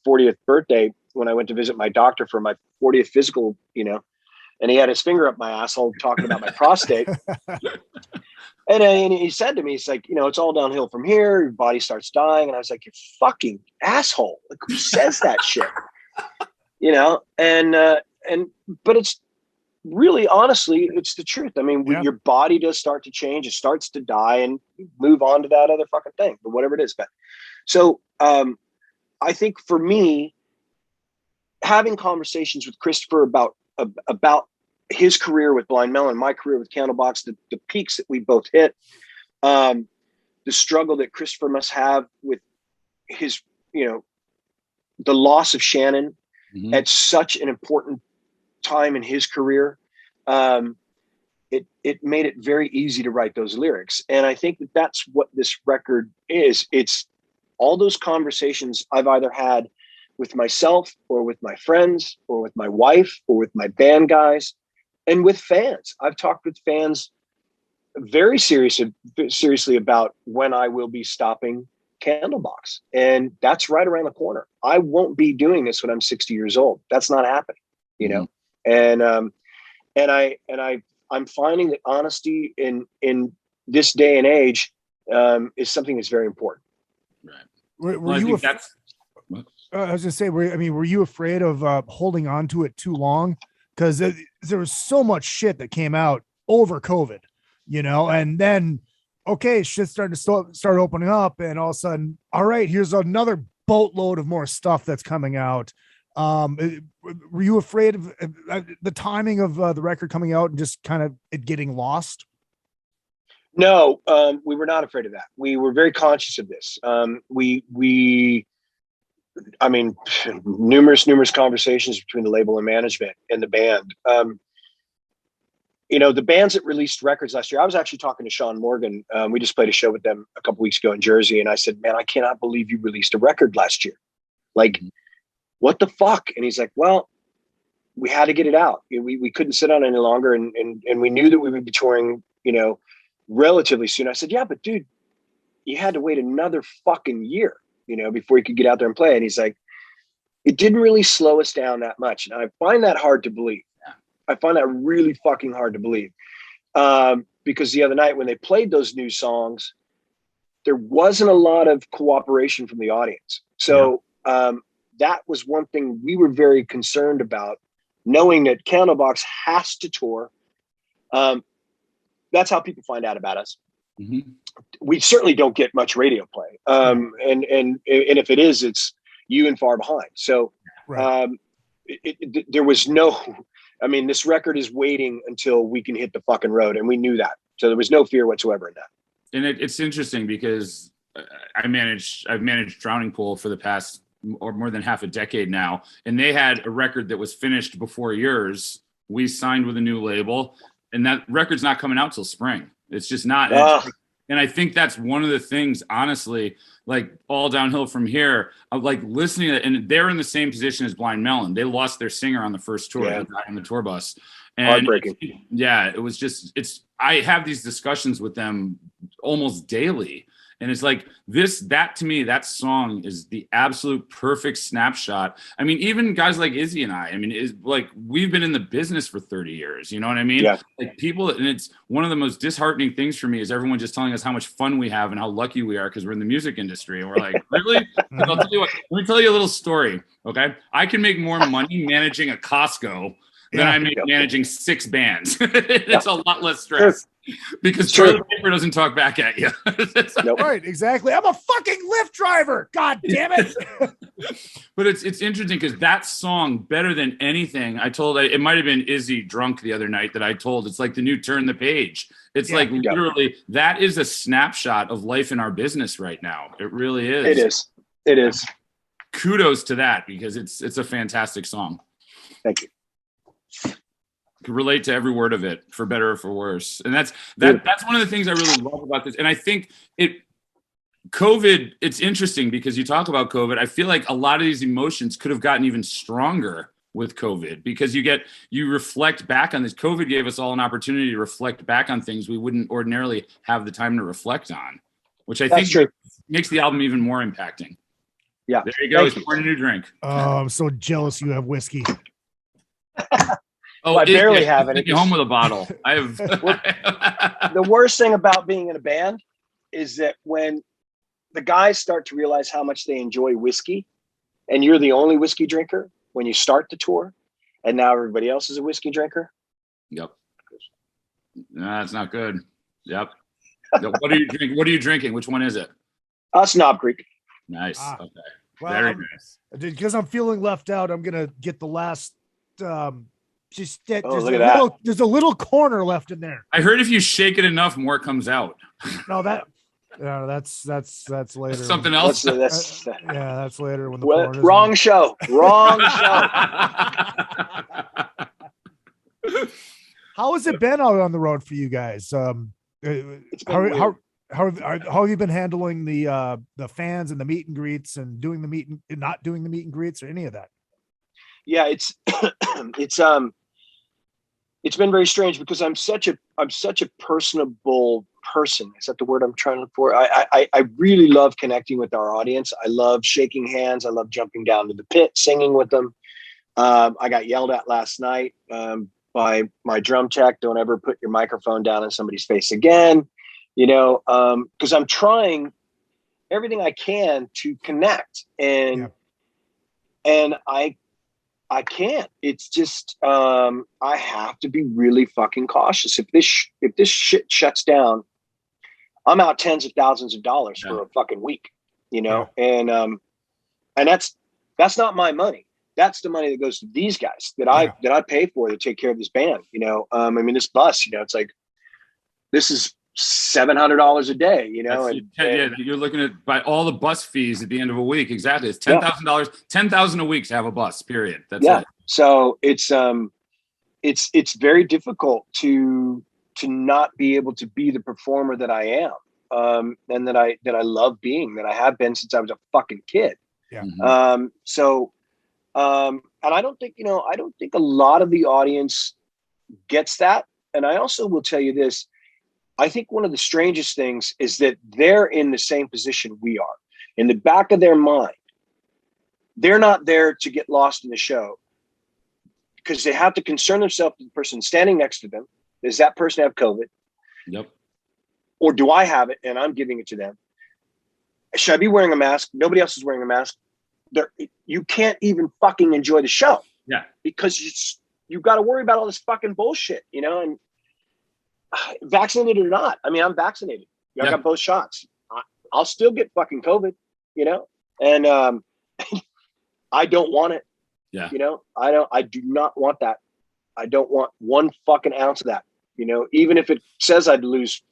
40th birthday when I went to visit my doctor for my 40th physical, and he had his finger up my asshole talking about my prostate. And he said to me, he's like, it's all downhill from here. Your body starts dying. And I was like, you fucking asshole. Like, who says that shit? But it's really, honestly, it's the truth. I mean, your body does start to change. It starts to die and move on to that other fucking thing, but whatever it is. But so I think for me, having conversations with Christopher about his career with Blind Melon, my career with Candlebox, the peaks that we both hit, the struggle that Christopher must have with his, the loss of Shannon at such an important time in his career, it made it very easy to write those lyrics. And I think that's what this record is. It's all those conversations I've either had with myself or with my friends or with my wife or with my band guys and with fans. I've talked with fans very seriously about when I will be stopping Candlebox. And that's right around the corner. I won't be doing this when I'm 60 years old. That's not happening, And I'm finding that honesty in this day and age is something that's very important. Right. I was just say, were you afraid of holding on to it too long? Because there was so much shit that came out over COVID, and then, okay, shit started to start opening up, and all of a sudden, all right, here's another boatload of more stuff that's coming out. Were you afraid of the timing of the record coming out and just kind of it getting lost? No, we were not afraid of that. We were very conscious of this. Numerous conversations between the label and management and the band. The bands that released records last year, I was actually talking to Sean Morgan. We just played a show with them a couple weeks ago in Jersey. And I said, man, I cannot believe you released a record last year. Like, what the fuck? And he's like, well, we had to get it out. We couldn't sit on it any longer. And we knew that we would be touring, relatively soon. I said, yeah, but dude, you had to wait another fucking year, before you could get out there and play. And he's like, it didn't really slow us down that much. And I find that hard to believe. I find that really fucking hard to believe. Because the other night when they played those new songs, there wasn't a lot of cooperation from the audience. So that was one thing we were very concerned about, knowing that Candlebox has to tour. That's how people find out about us. We certainly don't get much radio play. And if it is, it's you and far behind. So there was this record is waiting until we can hit the fucking road. And we knew that. So there was no fear whatsoever in that. And it's interesting because I've managed Drowning Pool for the past or more than half a decade now. And they had a record that was finished before yours. We signed with a new label, and that record's not coming out till spring. It's just not. And I think that's one of the things, honestly, like all downhill from here, of like listening to it, and they're in the same position as Blind Melon. They lost their singer on the first tour, on the tour bus. And heartbreaking. It was just, I have these discussions with them almost daily. And it's like that to me, that song is the absolute perfect snapshot. I mean, even guys like Izzy and I mean, is like, we've been in the business for 30 years, you know what I mean? Yeah. Like people, and it's one of the most disheartening things for me is everyone just telling us how much fun we have and how lucky we are because we're in the music industry. And we're like, really? I'll tell you what, let me tell you a little story. Okay. I can make more money managing a Costco than I make managing 6 bands. It's a lot less stress. Because toilet paper doesn't talk back at you. Right, exactly. I'm a fucking Lyft driver. God damn it. But it's interesting because that song, better than anything, it might have been Izzy drunk the other night that I told. It's like the new Turn the Page. It's like literally that is a snapshot of life in our business right now. It really is. It is. Kudos to that because it's a fantastic song. Thank you. Could relate to every word of it, for better or for worse. And that's one of the things I really love about this. And I think it's interesting because you talk about COVID. I feel like a lot of these emotions could have gotten even stronger with COVID, because you reflect back on this. COVID gave us all an opportunity to reflect back on things we wouldn't ordinarily have the time to reflect on, which I think makes the album even more impacting. Yeah. There you go. He's pouring a new drink. Oh, I'm so jealous you have whiskey. Oh, I barely have it. Take home with a bottle. I have. The worst thing about being in a band is that when the guys start to realize how much they enjoy whiskey, and you're the only whiskey drinker when you start the tour, and now everybody else is a whiskey drinker. Yep. No, that's not good. Yep. What are you drinking? What are you drinking? Which one is it? Snob Creek. Nice. Okay. Well, Very nice. Because I'm feeling left out, I'm gonna get the last. There's a little corner left in there. I heard if you shake it enough, more comes out. No, that's later. That's something else. That's later when the wrong show. How has it been out on the road for you guys? How have you been handling the fans and the meet and greets and not doing the meet and greets or any of that? Yeah, it's been very strange because I'm such a personable person. Is that the word I'm trying to look for? I really love connecting with our audience. I love shaking hands. I love jumping down to the pit, singing with them. I got yelled at last night by my drum tech. Don't ever put your microphone down in somebody's face again. Because I'm trying everything I can to connect, and I can't. It's just I have to be really fucking cautious. If this shit shuts down, I'm out tens of thousands of dollars for a fucking week, and that's not my money. That's the money that goes to these guys that I pay for to take care of this band. This bus, it's like, this is $700 a day, you're looking at by all the bus fees at the end of a week. Exactly. It's $10,000, $10,000 a week to have a bus, period. That's it. So it's very difficult to not be able to be the performer that I am. And that I love being, that I have been since I was a fucking kid. Yeah. And I don't think a lot of the audience gets that. And I also will tell you this. I think one of the strangest things is that they're in the same position we are. In the back of their mind, they're not there to get lost in the show because they have to concern themselves with the person standing next to them. Does that person have COVID? Yep. Or do I have it and I'm giving it to them? Should I be wearing a mask? Nobody else is wearing a mask. You can't even fucking enjoy the show. Yeah. Because you've got to worry about all this fucking bullshit, and vaccinated or not. I mean, I'm vaccinated. I got both shots. I'll still get fucking COVID, and I don't want it. Yeah. I do not want that. I don't want one fucking ounce of that, even if it says I'd lose,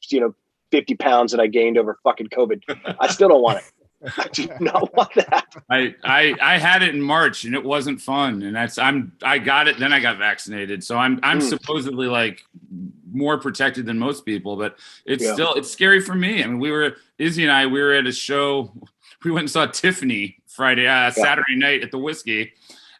50 pounds that I gained over fucking COVID. I still don't want it. I do not want that. I had it in March and it wasn't fun. And I got it, then I got vaccinated. So I'm supposedly like more protected than most people, but it's scary for me. I mean, Izzy and I were at a show. We went and saw Tiffany Saturday night at the Whiskey,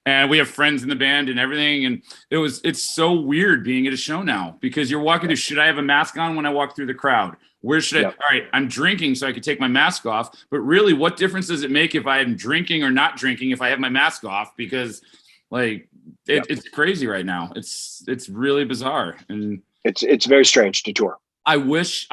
and we have friends in the band and everything. And it's so weird being at a show now because you're walking through. Should I have a mask on when I walk through the crowd? Where should I? All right, I'm drinking, so I could take my mask off. But really, what difference does it make if I am drinking or not drinking if I have my mask off? Because it's crazy right now. It's really bizarre, and it's very strange to tour. I wish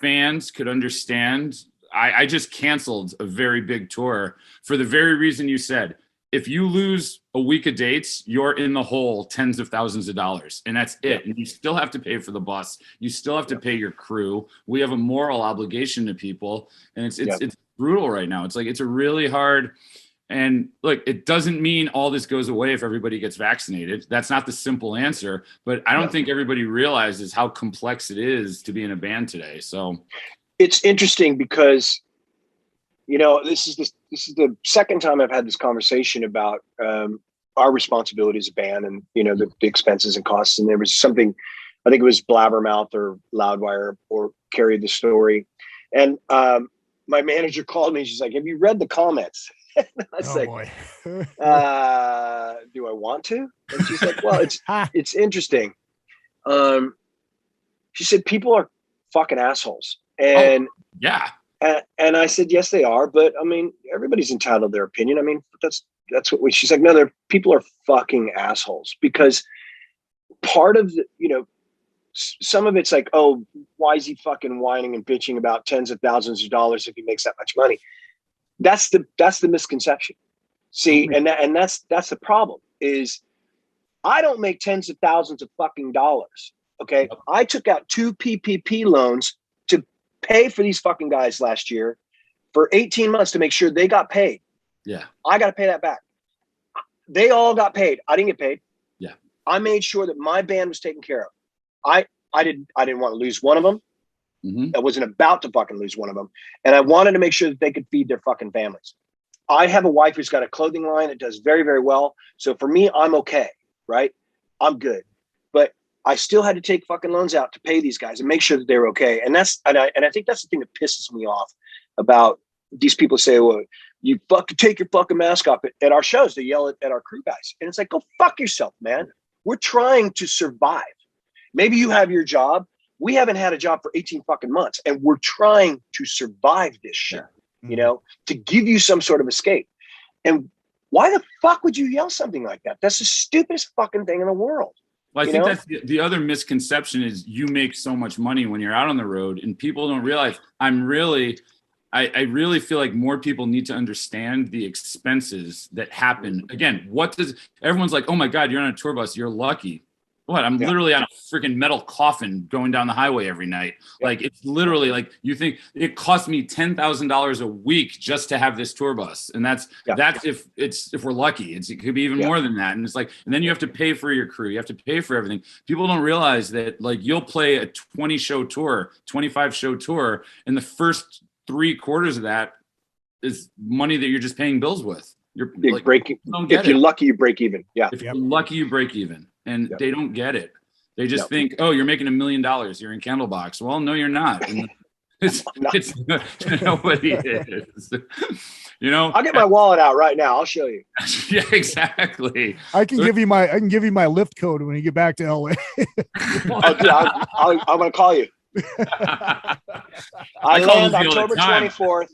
fans could understand. I just canceled a very big tour for the very reason you said. If you lose a week of dates, you're in the hole tens of thousands of dollars, and that's it. And you still have to pay for the bus. You still have to pay your crew. We have a moral obligation to people, and it's brutal right now. It's like it's a really hard. And look, it doesn't mean all this goes away if everybody gets vaccinated. That's not the simple answer. But I don't think everybody realizes how complex it is to be in a band today. So it's interesting because, this is the second time I've had this conversation about our responsibility as a band and, the expenses and costs. And there was something, I think it was Blabbermouth or Loudwire or carried the story. And my manager called me. She's like, have you read the comments? I was like, boy. do I want to? And she's like, well, it's interesting. She said, people are fucking assholes. And yeah. And I said, yes, they are. But I mean, everybody's entitled to their opinion. I mean, that's what she's like, no, people are fucking assholes, because part of the, some of it's like, oh, why is he fucking whining and bitching about tens of thousands of dollars if he makes that much money? That's the misconception. See, and that's the problem is I don't make tens of thousands of fucking dollars. Okay. I took out 2 PPP loans to pay for these fucking guys last year for 18 months to make sure they got paid. Yeah. I got to pay that back. They all got paid. I didn't get paid. Yeah. I made sure that my band was taken care of. I didn't want to lose one of them. Mm-hmm. I wasn't about to fucking lose one of them. And I wanted to make sure that they could feed their fucking families. I have a wife who's got a clothing line that does very, very well. So for me, I'm okay, right? I'm good. But I still had to take fucking loans out to pay these guys and make sure that they were okay. And I think that's the thing that pisses me off about these people say, well, you fucking take your fucking mask off at our shows. They yell at our crew guys. And it's like, go fuck yourself, man. We're trying to survive. Maybe you have your job. We haven't had a job for 18 fucking months, and we're trying to survive this shit, to give you some sort of escape. And why the fuck would you yell something like that? That's the stupidest fucking thing in the world. Well, I think that's the other misconception is you make so much money when you're out on the road, and people don't realize I really feel like more people need to understand the expenses that happen. Again, everyone's like, oh my God, you're on a tour bus, you're lucky. What? I'm literally on a freaking metal coffin going down the highway every night. Yeah. Like, it's literally like, you think it cost me $10,000 a week just to have this tour bus. And that's if we're lucky. It could be even more than that. And it's like, and then you have to pay for your crew. You have to pay for everything. People don't realize that, like, you'll play a 20 show tour, 25 show tour, and the first 3/4 of that is money that you're just paying bills with. You're like, breaking. If you're lucky, you break even. Yeah. If you're lucky, you break even. And they don't get it. They just think, oh, you're making $1 million. You're in Candlebox. Well, no, you're not. And it's nobody is. I'll get my wallet out right now. I'll show you. Yeah, exactly. I can give you my lift code when you get back to LA. I'm gonna call you. I land October 24th.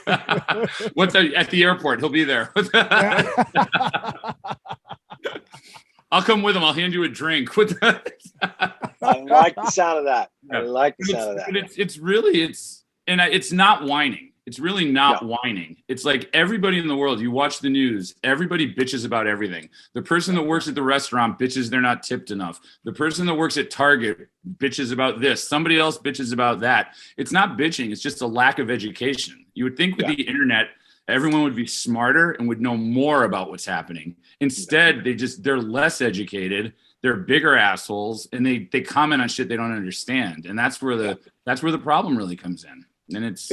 At the airport? He'll be there. I'll come with him. I'll hand you a drink. I like the sound of that. I like the sound of that. But it's not whining. It's really not whining. It's like everybody in the world, you watch the news, everybody bitches about everything. The person that works at the restaurant bitches they're not tipped enough. The person that works at Target bitches about this. Somebody else bitches about that. It's not bitching. It's just a lack of education. You would think with the internet, everyone would be smarter and would know more about what's happening. Instead, they're less educated. They're bigger assholes, and they comment on shit they don't understand. And that's where the problem really comes in. And it's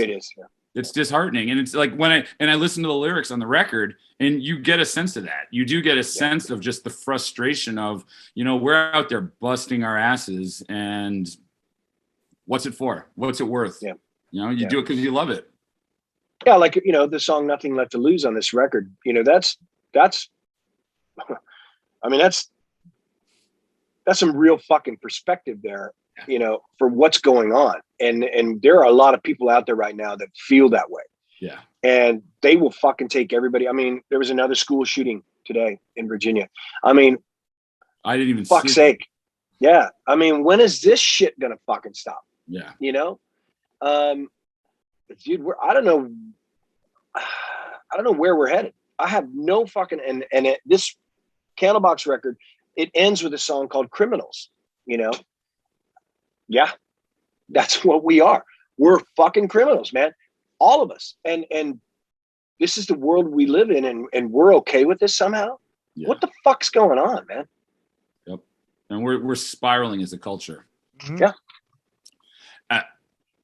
disheartening. And it's like when I listen to the lyrics on the record, and you get a sense of that. You do get a sense of just the frustration of, we're out there busting our asses, and what's it for? What's it worth? Yeah. You do it because you love it. Yeah, like, the song Nothing Left to Lose on this record, that's some real fucking perspective there, for what's going on. And there are a lot of people out there right now that feel that way. Yeah. And they will fucking take everybody. I mean, there was another school shooting today in Virginia. I mean, I didn't even fuck's sake. Yeah. I mean, when is this shit going to fucking stop? Yeah. Dude, I don't know where we're headed. I have no fucking, this Candlebox record, it ends with a song called Criminals, Yeah, that's what we are. We're fucking criminals, man. All of us. And this is the world we live in, and we're okay with this somehow. Yeah. What the fuck's going on, man? Yep. And we're spiraling as a culture. Mm-hmm. Yeah.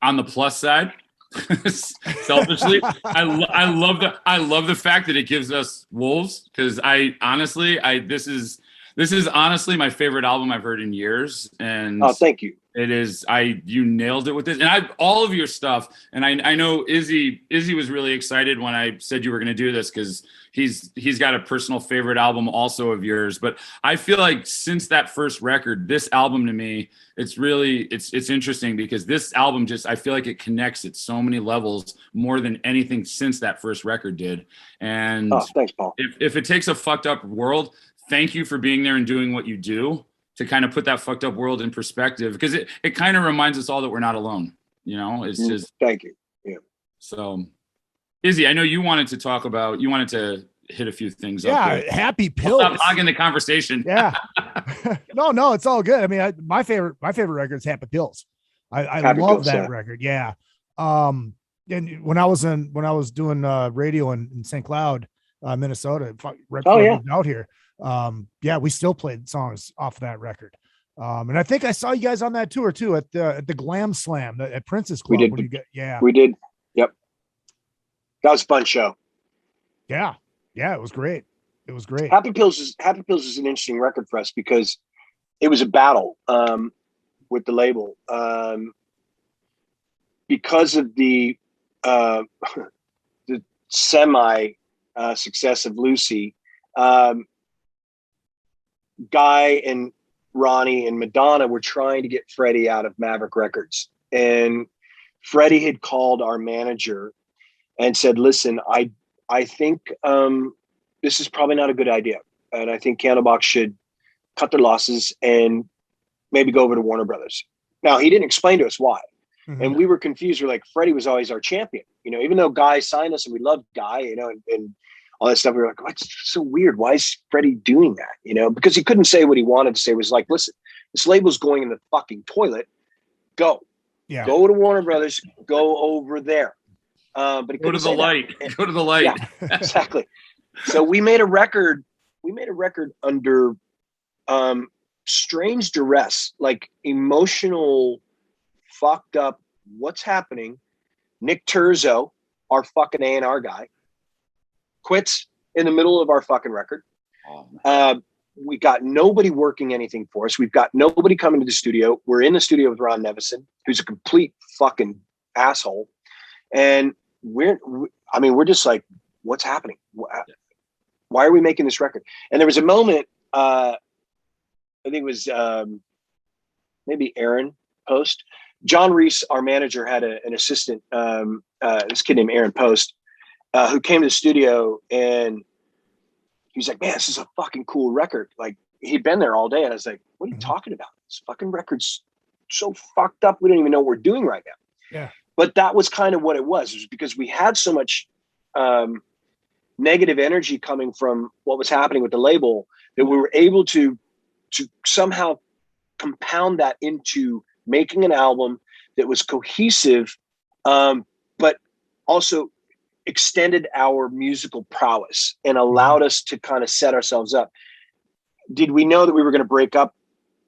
On the plus side, selfishly, I love the fact that it gives us wolves, because this is honestly my favorite album I've heard in years. And thank you. It is. You nailed it with this, and all of your stuff. And I know Izzy was really excited when I said you were going to do this because he's got a personal favorite album also of yours. But I feel like since that first record, this album to me, it's interesting because this album I feel like it connects at so many levels more than anything since that first record did. And thanks, Paul. If it takes a fucked up world, thank you for being there and doing what you do to kind of put that fucked up world in perspective, because it kind of reminds us all that we're not alone. It's just thank you. Yeah. So, Izzy, I know you wanted to hit a few things. Yeah, Happy Pills. Stop hogging the conversation. Yeah. No, it's all good. I mean, my favorite record is Happy Pills. I love that record. Yeah. And when I was doing radio in St. Cloud, Minnesota, right before I moved out here. We still played songs off of that record. And I think I saw you guys on that tour too at the Glam Slam at Prince's Club. We did. Yep. That was a fun show. Yeah. Yeah. It was great. Happy Pills is an interesting record for us because it was a battle, with the label, because of the semi success of Lucy. Guy and Ronnie and Madonna were trying to get Freddie out of Maverick Records, and Freddie had called our manager and said, listen, I think this is probably not a good idea, and I think Candlebox should cut their losses and maybe go over to Warner Brothers. Now, he didn't explain to us why. Mm-hmm. And we were confused. We're like, Freddie was always our champion, even though Guy signed us and we loved Guy, and all that stuff. We were like, what's so weird? Why is Freddie doing that? Because he couldn't say what he wanted to say. It was like, listen, this label's going in the fucking toilet. Go to Warner Brothers, go over there. But he go to the light. Go to the light. Yeah, exactly. So we made a record. Under strange duress, like emotional, fucked up. What's happening? Nick Terzo, our fucking A&R guy, quits in the middle of our fucking record. We got nobody working anything for us. We've got nobody coming to the studio. We're in the studio with Ron Nevison, who's a complete fucking asshole. And we're just like, what's happening? Why are we making this record? And there was a moment, I think it was maybe Aaron Post. John Reese, our manager, had an assistant, this kid named Aaron Post, who came to the studio, and he was like, man, this is a fucking cool record. Like, he'd been there all day. And I was like, what are you talking about? This fucking record's so fucked up. We don't even know what we're doing right now. Yeah. But that was kind of what it was. It was because we had so much negative energy coming from what was happening with the label that we were able to somehow compound that into making an album that was cohesive, but also extended our musical prowess and allowed us to kind of set ourselves up. Did we know that we were going to break up,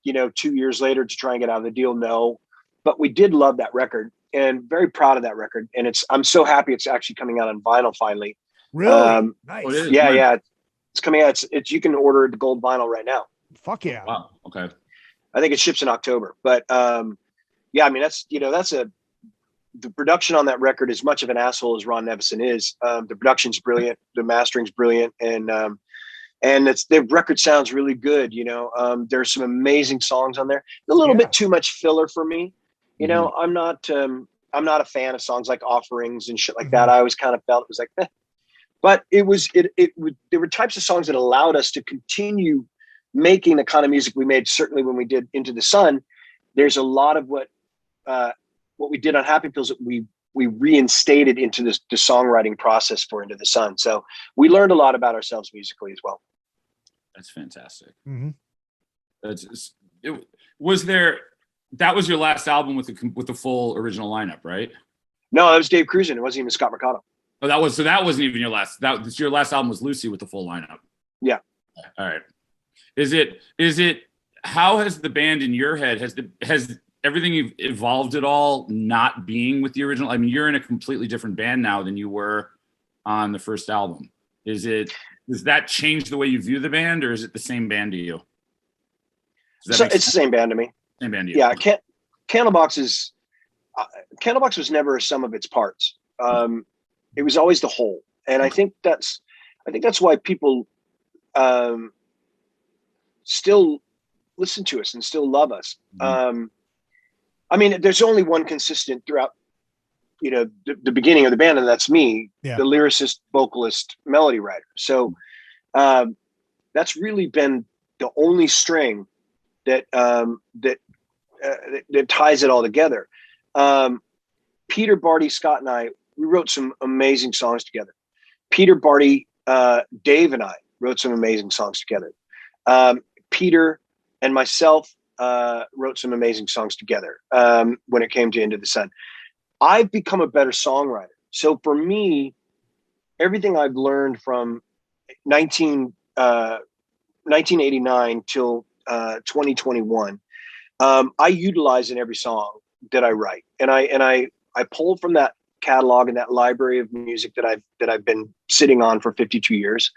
2 years later to try and get out of the deal? No, but we did love that record and very proud of that record. And I'm so happy it's actually coming out on vinyl finally. Really? Nice. Yeah. It's coming out. It's you can order the gold vinyl right now. Fuck yeah. Wow. Okay. I think it ships in October, but yeah, I mean, the production on that record, as much of an asshole as Ron Nevison is, the production's brilliant, the mastering's brilliant, and the record sounds really good. There's some amazing songs on there. A little bit too much filler for me. I'm not a fan of songs like Offerings and shit like that. I always kind of felt it was like, eh. But there were types of songs that allowed us to continue making the kind of music we made. Certainly when we did Into the Sun, there's a lot of what we did on Happy Pills that we reinstated into the songwriting process for Into the Sun. So we learned a lot about ourselves musically as well. That's fantastic. Mm-hmm. That was your last album with the full original lineup, right? No, that was Dave Cruisin. It wasn't even Scott Mercado. Oh, that wasn't even your last. Your last album was Lucy with the full lineup. Yeah. All right. Is it? How has the band in your head has everything evolved at all? Not being with the original. I mean, you're in a completely different band now than you were on the first album. Does that change the way you view the band, or is it the same band to you? It's the same band to me. Same band to you. Yeah, Candlebox is Candlebox was never a sum of its parts. It was always the whole, and I think that's why people still listen to us and still love us. I mean, there's only one consistent throughout, the beginning of the band, and that's me, the lyricist, vocalist, melody writer. So that's really been the only string that that ties it all together. Peter, Barty, Scott, and I, we wrote some amazing songs together. Peter, Barty, Dave, and I wrote some amazing songs together. Peter and myself wrote some amazing songs together when it came to Into the Sun. I've become a better songwriter. So for me, everything I've learned from 1989 till 2021, I utilize in every song that I write, and I pull from that catalog and that library of music that I've been sitting on for 52 years,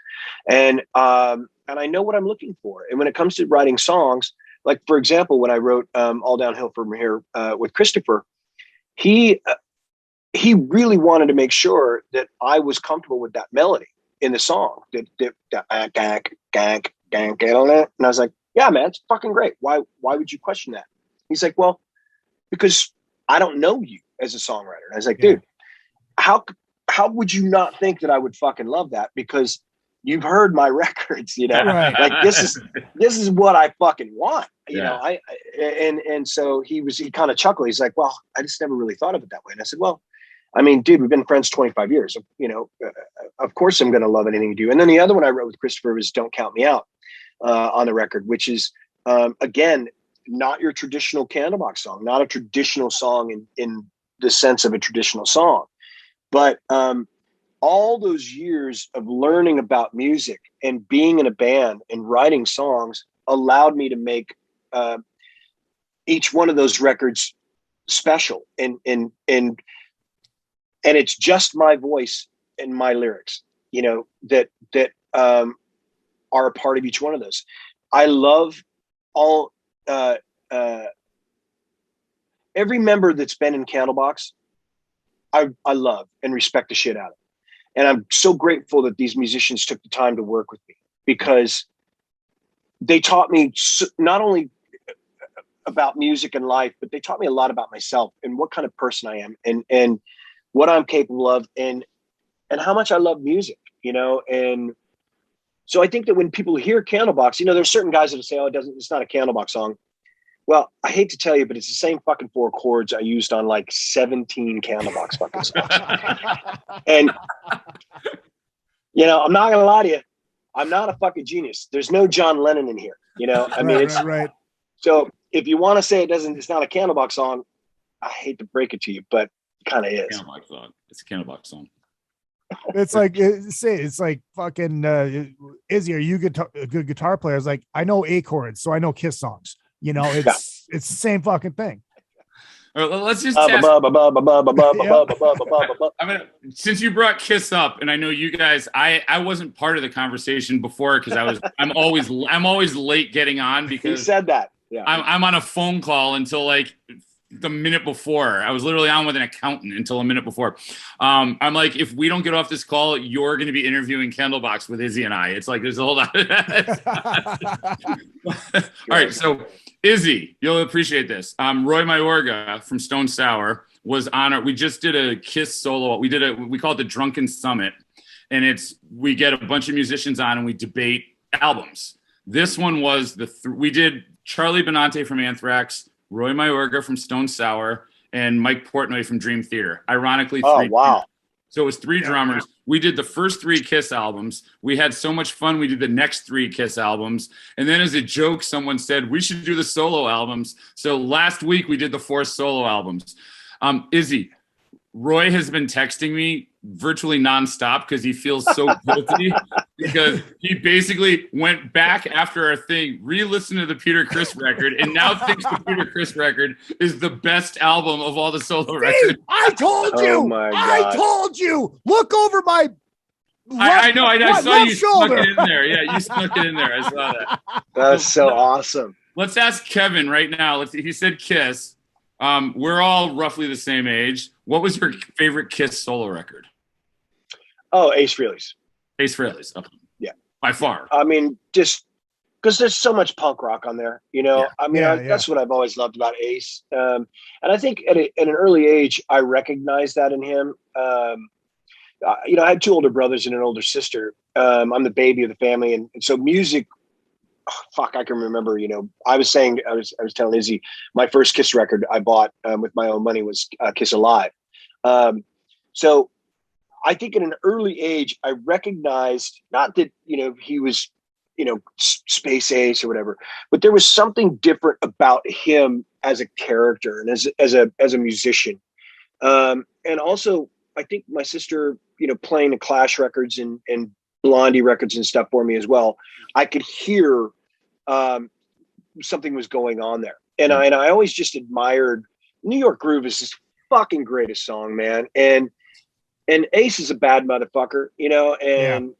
and I know what I'm looking for. And when it comes to writing songs, like for example, when I wrote All Downhill From Here with Christopher, he really wanted to make sure that I was comfortable with that melody in the song. And I was like, yeah, man, it's fucking great. Why would you question that? He's like, well, because I don't know you as a songwriter. And I was like, dude, how would you not think that I would fucking love that? Because you've heard my records, Right. Like this is what I fucking want, and so he kind of chuckled. He's like, well, I just never really thought of it that way. And I said, well, I mean, dude, we've been friends 25 years. Of course I'm going to love anything you do. And then the other one I wrote with Christopher was Don't Count Me Out on the record, which is, again, not your traditional Candlebox song, not a traditional song in the sense of a traditional song. But all those years of learning about music and being in a band and writing songs allowed me to make each one of those records special. And it's just my voice and my lyrics, that are a part of each one of those. I love all every member that's been in Candlebox. I love and respect the shit out of. And I'm so grateful that these musicians took the time to work with me, because they taught me not only about music and life, but they taught me a lot about myself and what kind of person I am and what I'm capable of and how much I love music, and so I think that when people hear Candlebox, there's certain guys that say, oh, it's not a Candlebox song. Well, I hate to tell you, but it's the same fucking 4 chords I used on like 17 Candlebox fucking songs. And, I'm not going to lie to you. I'm not a fucking genius. There's no John Lennon in here. I mean, right. So if you want to say it's not a Candlebox song, I hate to break it to you, but it kind of is. Candlebox song. It's a Candlebox song. It's like fucking Izzy, are you a good guitar player? It's like, I know A chords, so I know Kiss songs. It's the same fucking thing. All right, let's just since you brought Kiss up, and I know you guys, I wasn't part of the conversation before because I'm always late getting on because he said that. Yeah, I'm on a phone call until like the minute before. I was literally on with an accountant until a minute before. I'm like, if we don't get off this call, you're going to be interviewing Candlebox with Izzy and I. It's like there's a whole lot. All right, so Izzy, you'll appreciate this. Roy Mayorga from Stone Sour was on it. We just did a Kiss solo. We call it the Drunken Summit, and we get a bunch of musicians on and we debate albums. This one was we did Charlie Benante from Anthrax, Roy Mayorga from Stone Sour, and Mike Portnoy from Dream Theater. Ironically, oh wow! So it was 3 drummers. We did the first 3 Kiss albums. We had so much fun. We did the next 3 Kiss albums. And then as a joke, someone said, we should do the solo albums. So last week we did the 4 solo albums. Izzy, Roy has been texting me virtually nonstop because he feels so guilty because he basically went back after our thing, re-listened to the Peter Criss record, and now thinks the Peter Criss record is the best album of all the solo records. I told you. Oh my God. I told you. Look over my I know. I saw you shoulder. snuck it in there. Yeah, you snuck it in there. I saw that. That's so awesome. Let's ask Kevin right now. He said Kiss. We're all roughly the same age. What was your favorite Kiss solo record? Oh, Ace Frehley's. Ace Frehley's. Okay. Yeah. By far. I mean, just because there's so much punk rock on there, you know. Yeah. I mean, Yeah, that's what I've always loved about Ace. And I think at an early age, I recognized that in him. You know, I had two older brothers and an older sister. I'm the baby of the family, and so music. Oh, fuck, I can remember. You know, I was telling Izzy, my first Kiss record I bought with my own money was Kiss Alive. So I think at an early age, I recognized not that, you know, he was, you know, Space Ace or whatever, but there was something different about him as a character and as a musician. And also, I think my sister, you know, playing the Clash records and Blondie records and stuff for me as well, I could hear something was going on there. And I always just admired New York Groove is this fucking greatest song, man. And Ace is a bad motherfucker, you know, and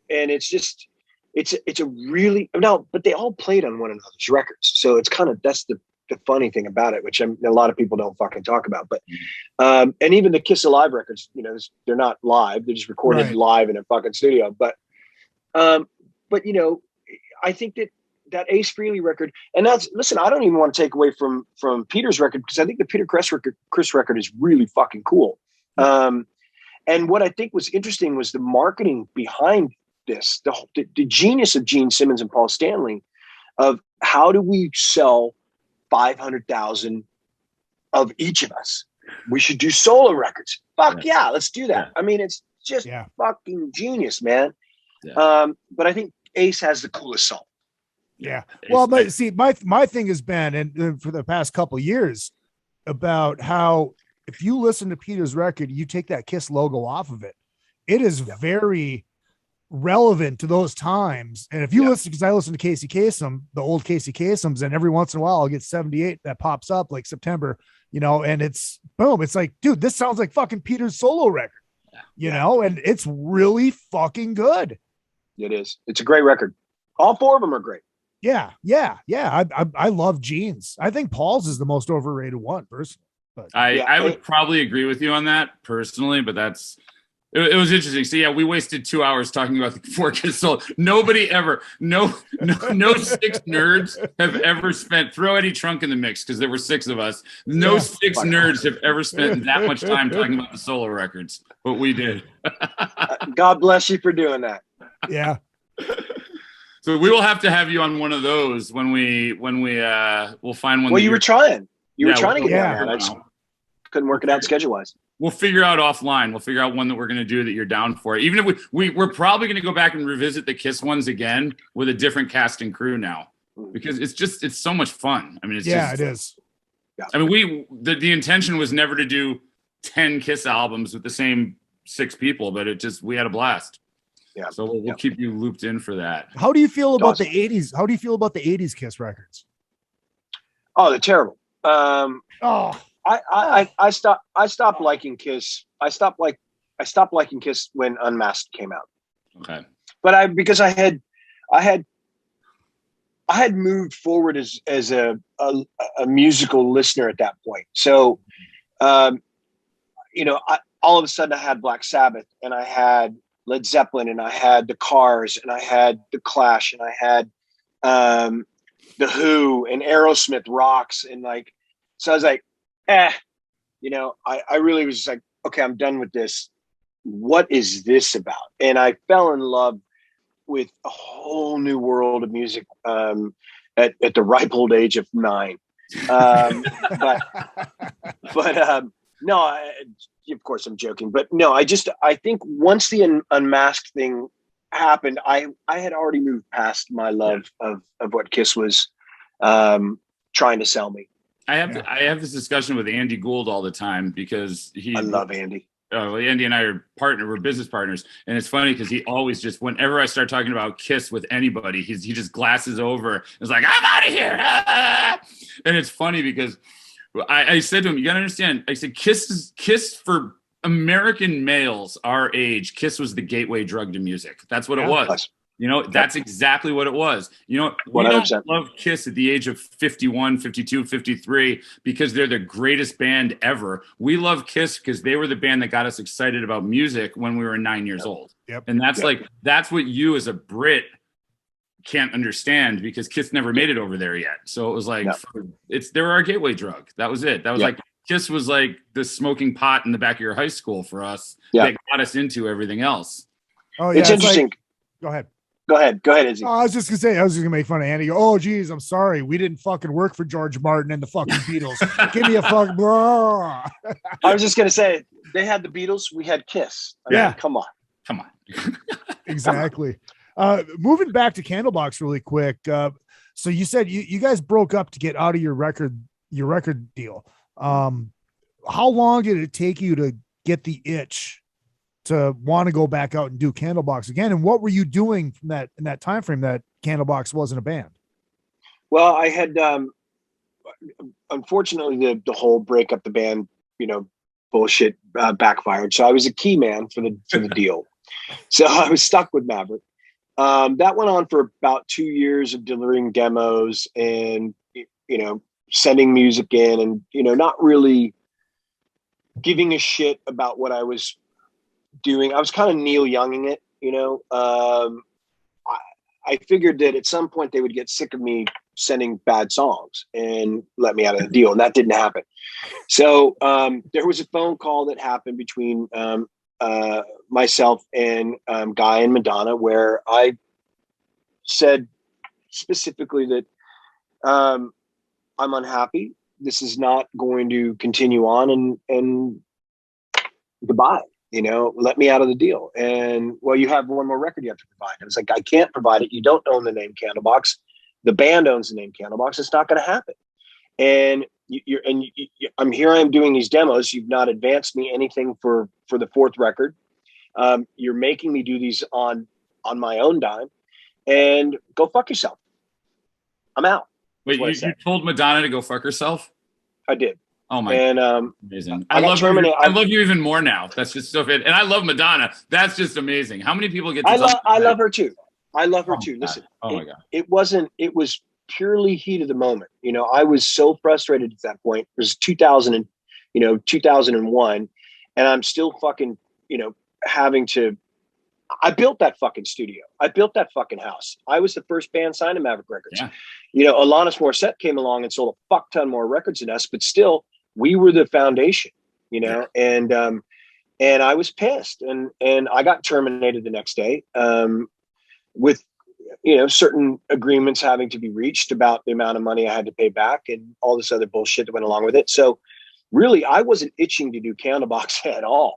it's just, it's a really, no, but they all played on one another's records. So it's kind of, that's the funny thing about it, which a lot of people don't fucking talk about. But, and even the Kiss Alive records, you know, they're not live. They're just recorded live in a fucking studio. But you know, I think that Ace Frehley record, and listen, I don't even want to take away from Peter's record, because I think the Peter Criss record is really fucking cool. And what I think was interesting was the marketing behind this, the genius of Gene Simmons and Paul Stanley of how do we sell 500,000 of each of us? We should do solo records. Fuck yeah, let's do that. I mean, it's just fucking genius, man. But I think Ace has the coolest song. Yeah. Well, but see, my thing has been, and for the past couple of years, about how if you listen to Peter's record, you take that Kiss logo off of it. It is very relevant to those times. And if you listen, because I listen to Casey Kasem, the old Casey Kasems, and every once in a while I'll get 78 that pops up like September, you know, and it's boom. It's like, dude, this sounds like fucking Peter's solo record, you know, and it's really fucking good. It is. It's a great record. All four of them are great. Yeah. I love Gene's. I think Paul's is the most overrated one, personally. But I would probably agree with you on that personally, but it was interesting. So yeah, we wasted 2 hours talking about the four Kiss solo. Nobody ever, no six nerds have ever spent, throw Eddie Trunk in the mix because there were six of us. No six nerds have ever spent that much time talking about the solo records, but we did. God bless you for doing that. Yeah. So we will have to have you on one of those when we'll find one. Well, you were trying. You were trying to get down. I just couldn't work it out schedule wise. We'll figure out offline. We'll figure out one that we're going to do that you're down for. Even if we're probably going to go back and revisit the Kiss ones again with a different cast and crew now, because it's so much fun. I mean, it is. Yeah. I mean, the intention was never to do 10 Kiss albums with the same 6 people, but we had a blast. Yeah. So we'll keep you looped in for that. How do you feel about the 80s? How do you feel about the 80s Kiss records? Oh, they're terrible. I stopped liking Kiss. I stopped liking Kiss when Unmasked came out. Okay. But because I had moved forward as a musical listener at that point. So, you know, all of a sudden I had Black Sabbath and I had Led Zeppelin and I had the Cars and I had the Clash and I had the Who and Aerosmith rocks and like, so I was like, you know, I really was just like, okay, I'm done with this. What is this about? And I fell in love with a whole new world of music at the ripe old age of 9. But no, of course I'm joking, but no, I think once the Unmasked thing happened, I had already moved past my love of what Kiss was trying to sell me. I have this discussion with Andy Gould all the time because I love Andy. Andy and I we're business partners, and it's funny because he always just, whenever I start talking about Kiss with anybody, he just glasses over. It's like, I'm out of here, and it's funny because I said to him, you gotta understand. I said, Kiss for American males our age, Kiss was the gateway drug to music. That's what it was. You know, that's exactly what it was. You know, we 100%. don't love Kiss at the age of 51, 52, 53 because they're the greatest band ever. We love Kiss because they were the band that got us excited about music when we were 9 years old. Yep. And that's what you as a Brit can't understand because Kiss never made it over there yet. So it was like, they were our gateway drug. That was it. That was like, Kiss was like the smoking pot in the back of your high school for us that got us into everything else. Oh, yeah. It's interesting. Go ahead. Go ahead, Izzy. Oh, I was just gonna say, I was just gonna make fun of Andy. Oh, geez, I'm sorry, we didn't fucking work for George Martin and the fucking Beatles. Give me a fuck, bro. I was just gonna say they had the Beatles, we had Kiss. I mean, come on. Exactly. Moving back to Candlebox really quick. So you said you guys broke up to get out of your record deal. How long did it take you to get the itch to want to go back out and do Candlebox again? And what were you doing from in that time frame that Candlebox wasn't a band? Well, I had unfortunately the whole break up the band, bullshit backfired. So I was a key man for the deal. So I was stuck with Maverick. That went on for about 2 years of delivering demos and sending music in and not really giving a shit about what I was doing. I was kind of Neil Younging it, I figured that at some point they would get sick of me sending bad songs and let me out of the deal. And that didn't happen. So there was a phone call that happened between myself and Guy and Madonna, where I said specifically that I'm unhappy. This is not going to continue on and goodbye. Let me out of the deal. And well, you have one more record you have to provide. I was like, I can't provide it. You don't own the name Candlebox. The band owns the name Candlebox. It's not going to happen. And I'm here. I'm doing these demos. You've not advanced me anything for the fourth record. You're making me do these on my own dime. And go fuck yourself. I'm out. Wait, you told Madonna to go fuck herself? I did. Oh my! And amazing. I love you even more now. That's just so fit. And I love Madonna. That's just amazing. How many people get to I love her too. I love her too. Listen. Oh my God. It was purely heat of the moment. I was so frustrated at that point. It was 2001, and I'm still fucking, having to. I built that fucking studio. I built that fucking house. I was the first band signed to Maverick Records. Yeah. Alanis Morissette came along and sold a fuck ton more records than us, but still, we were the foundation. And I was pissed, and I got terminated the next day, with certain agreements having to be reached about the amount of money I had to pay back and all this other bullshit that went along with it. So, really, I wasn't itching to do Candlebox at all.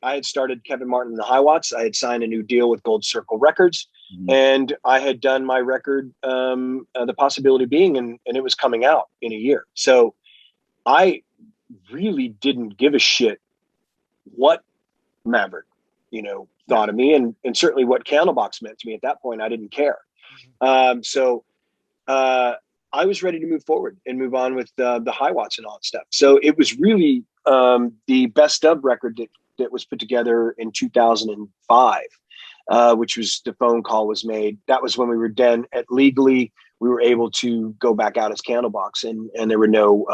I had started Kevin Martin and the High Watts. I had signed a new deal with Gold Circle Records, and I had done my record, The Possibility Being, and it was coming out in a year. So I really didn't give a shit what Maverick, thought of me, and certainly what Candlebox meant to me at that point. I didn't care. So I was ready to move forward and move on with the High Watts and all that stuff. So it was really the best of record that was put together in 2005, which was the phone call was made. That was when we were then legally, we were able to go back out as Candlebox, and there were no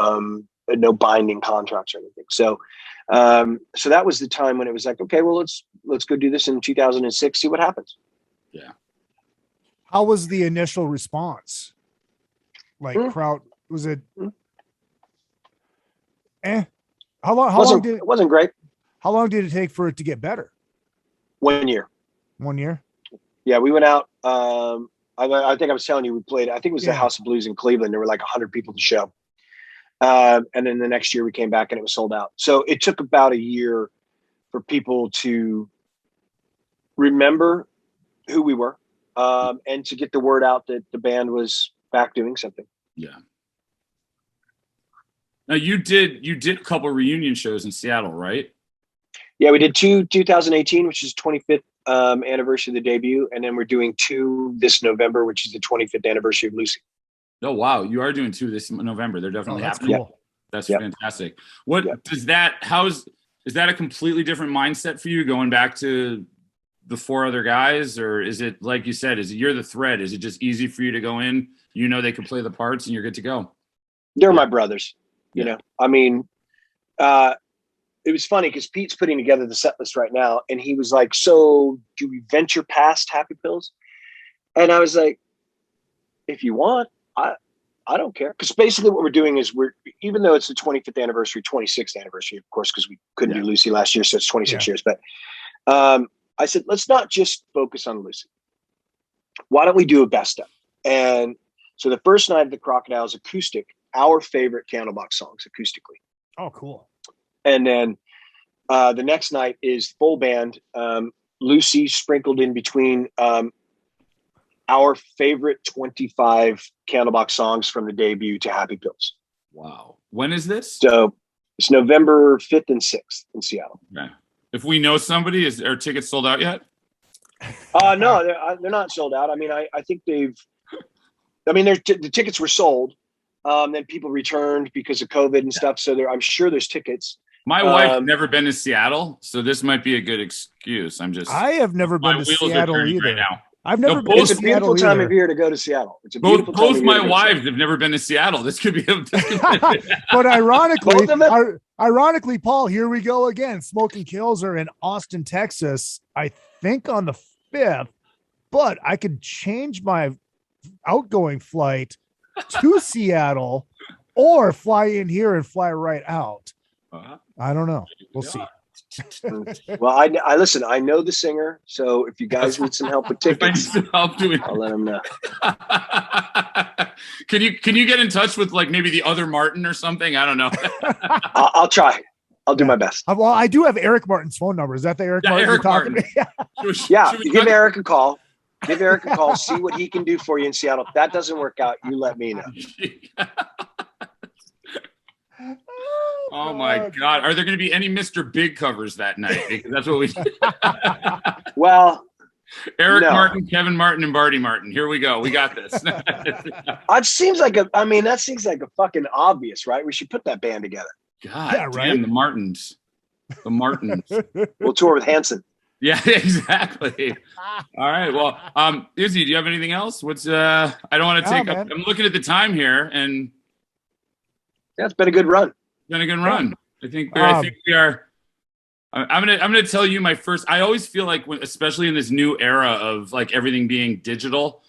binding contracts or anything. So that was the time when it was like, okay, well, let's go do this in 2006, see what happens. Yeah. How was the initial response? Like crowd, was it? How long did it wasn't great. How long did it take for it to get better? 1 year. 1 year? Yeah, we went out. I think I was telling you, we played, I think it was the House of Blues in Cleveland. There were like 100 people to show. And then the next year we came back and it was sold out. So it took about a year for people to remember who we were, and to get the word out that the band was back doing something. Yeah. Now you did a couple of reunion shows in Seattle, right? Yeah, we did 2018, which is 25th anniversary of the debut. And then we're doing 2 this November, which is the 25th anniversary of Lucy. Oh, wow. You are doing 2 this November. They're definitely happening. Cool. That's fantastic. What does that, is that a completely different mindset for you going back to the four other guys, or is it like you said? Is it you're the thread? Is it just easy for you to go in? You know they can play the parts, and you're good to go. They're my brothers. You know, I mean, it was funny because Pete's putting together the set list right now, and he was like, "So, do we venture past Happy Pills?" And I was like, "If you want, I don't care." Because basically, what we're doing is even though it's the 25th anniversary, 26th anniversary, of course, because we couldn't do Lucy last year, so it's 26 years. But I said, let's not just focus on Lucy. Why don't we do a best of? And so the first night of the Crocodiles acoustic, our favorite Candlebox songs acoustically. Oh, cool. And then the next night is full band, Lucy sprinkled in between our favorite 25 Candlebox songs from the debut to Happy Pills. Wow. When is this? So it's November 5th and 6th in Seattle. Okay. If we know somebody, are tickets sold out yet? No, they're not sold out. I mean, I think the tickets were sold. Then people returned because of COVID and stuff. So I'm sure there's tickets. My wife's never been to Seattle, so this might be a good excuse. I have never been to Seattle either. Right now. I've never been It's to a beautiful Seattle time of year to go to Seattle. It's a beautiful time both of year my wives have never been to Seattle. This could be. But ironically, Paul, here we go again. Smoking Kills are in Austin, Texas, I think on the 5th, but I could change my outgoing flight to Seattle or fly in here and fly right out. I don't know. We'll see. Well, I listen. I know the singer, so if you guys need some help with tickets, I'll let him know. Can you get in touch with like maybe the other Martin or something? I don't know. I'll try. I'll do my best. Well, I do have Eric Martin's phone number. Is that the Eric Martin you're talking to? Yeah, you give Eric a call. Give Eric a call. See what he can do for you in Seattle. If that doesn't work out, you let me know. Oh my God. Are there going to be any Mr. Big covers that night? Because that's what we Well, Eric Martin, Kevin Martin, and Barty Martin. Here we go. We got this. That seems like a fucking obvious, right? We should put that band together. God damn, the Martins. The Martins. We'll tour with Hanson. Yeah, exactly. All right. Well, Izzy, do you have anything else? I don't want to take up. I'm looking at the time here, and yeah, it's been a good run. Been a good run. I think we are. I'm gonna tell you my first. I always feel like, especially in this new era of like everything being digital,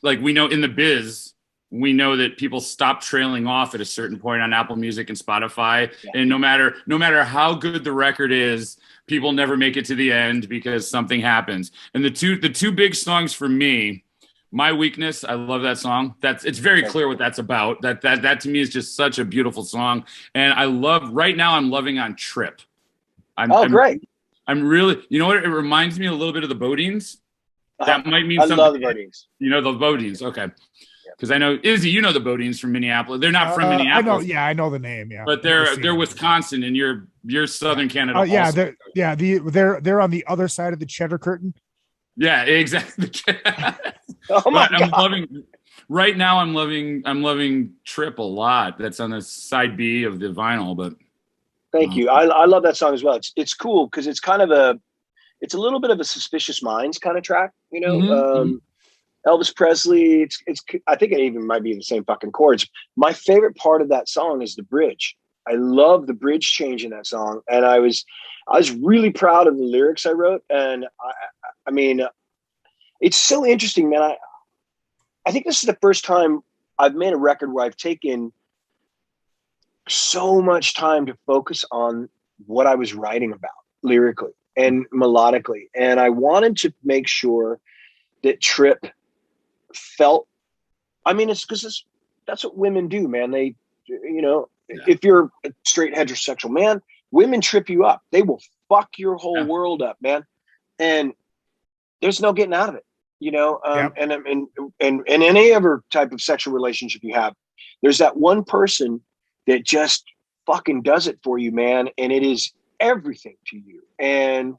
like we know in the biz, we know that people stop trailing off at a certain point on Apple Music and Spotify, and no matter how good the record is, people never make it to the end because something happens. And the two big songs for me. My Weakness, I love that song. It's very clear what that's about. That to me is just such a beautiful song. And I'm loving on Trip. Great. I'm really, you know what? It reminds me a little bit of the Bodines. That might mean something. I love the Bodines. You know the Bodines, okay. Because I know, Izzy, you know the Bodines from Minneapolis. They're not from Minneapolis. I know the name, yeah. But they're Wisconsin, and you're Southern Canada. They're on the other side of the Cheddar Curtain. Yeah, exactly. Oh my God. I'm loving Trip a lot. That's on the side B of the vinyl, but thank you. I love that song as well. It's cool because it's kind of it's a little bit of a Suspicious Minds kind of track, you know. Elvis Presley, it's I think it even might be the same fucking chords. My favorite part of that song is the bridge. I love the bridge change in that song, and I was really proud of the lyrics I wrote. And I mean, it's so interesting, man. I think this is the first time I've made a record where I've taken so much time to focus on what I was writing about lyrically and melodically. And I wanted to make sure that Trip felt, I mean, it's because that's what women do, man. They, you know, if you're a straight heterosexual man, women trip you up. They will fuck your whole world up, man. And there's no getting out of it, you know? And any other type of sexual relationship you have, there's that one person that just fucking does it for you, man. And it is everything to you. And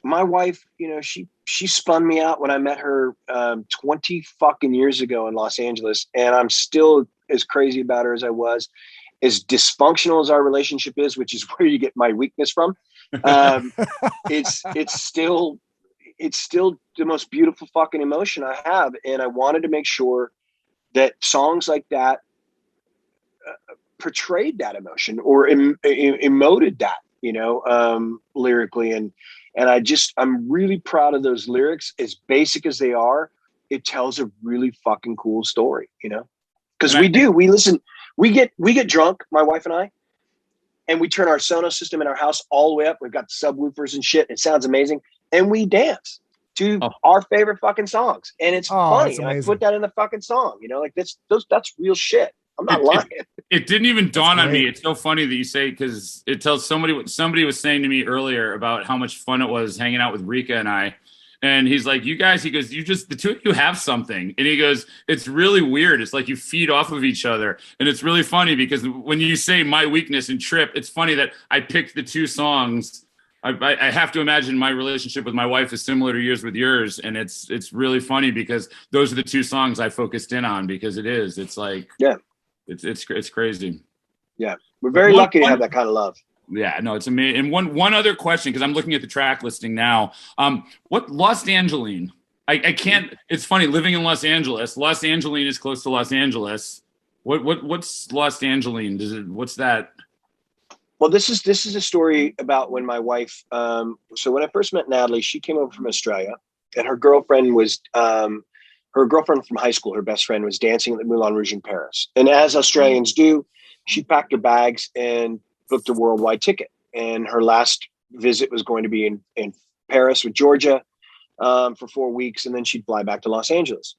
my wife, you know, she spun me out when I met her 20 fucking years ago in Los Angeles. And I'm still as crazy about her as I was. As dysfunctional as our relationship is, which is where you get My Weakness from. It's still the most beautiful fucking emotion I have. And I wanted to make sure that songs like that portrayed that emotion or emoted that, lyrically. And I'm really proud of those lyrics. As basic as they are, it tells a really fucking cool story, because we get drunk, my wife and I, and we turn our Sonos system in our house all the way up. We've got subwoofers and shit. It sounds amazing. And we dance to our favorite fucking songs. And it's funny. And I put that in the fucking song, that's real shit. I'm not lying. It didn't even dawn on me. It's so funny that you say, because it tells somebody what somebody was saying to me earlier about how much fun it was hanging out with Rika and I. And he's like, you guys, he goes, the two of you have something. And he goes, it's really weird. It's like you feed off of each other. And it's really funny because when you say My Weakness and Trip, it's funny that I picked the two songs. I have to imagine my relationship with my wife is similar to yours with yours. And it's really funny because those are the two songs I focused in on, because it's like, it's crazy. Yeah. We're very lucky to have that kind of love. Yeah, no, it's amazing. And one other question, because I'm looking at the track listing now. What Los Angeline? I can't. It's funny living in Los Angeles. Los Angeline is close to Los Angeles. What's Los Angeline? What's that? Well, this is a story about when my wife. So when I first met Natalie, she came over from Australia, and her girlfriend from high school. Her best friend was dancing at the Moulin Rouge in Paris, and as Australians do, she packed her bags and booked a worldwide ticket. And her last visit was going to be in Paris with Georgia for 4 weeks. And then she'd fly back to Los Angeles.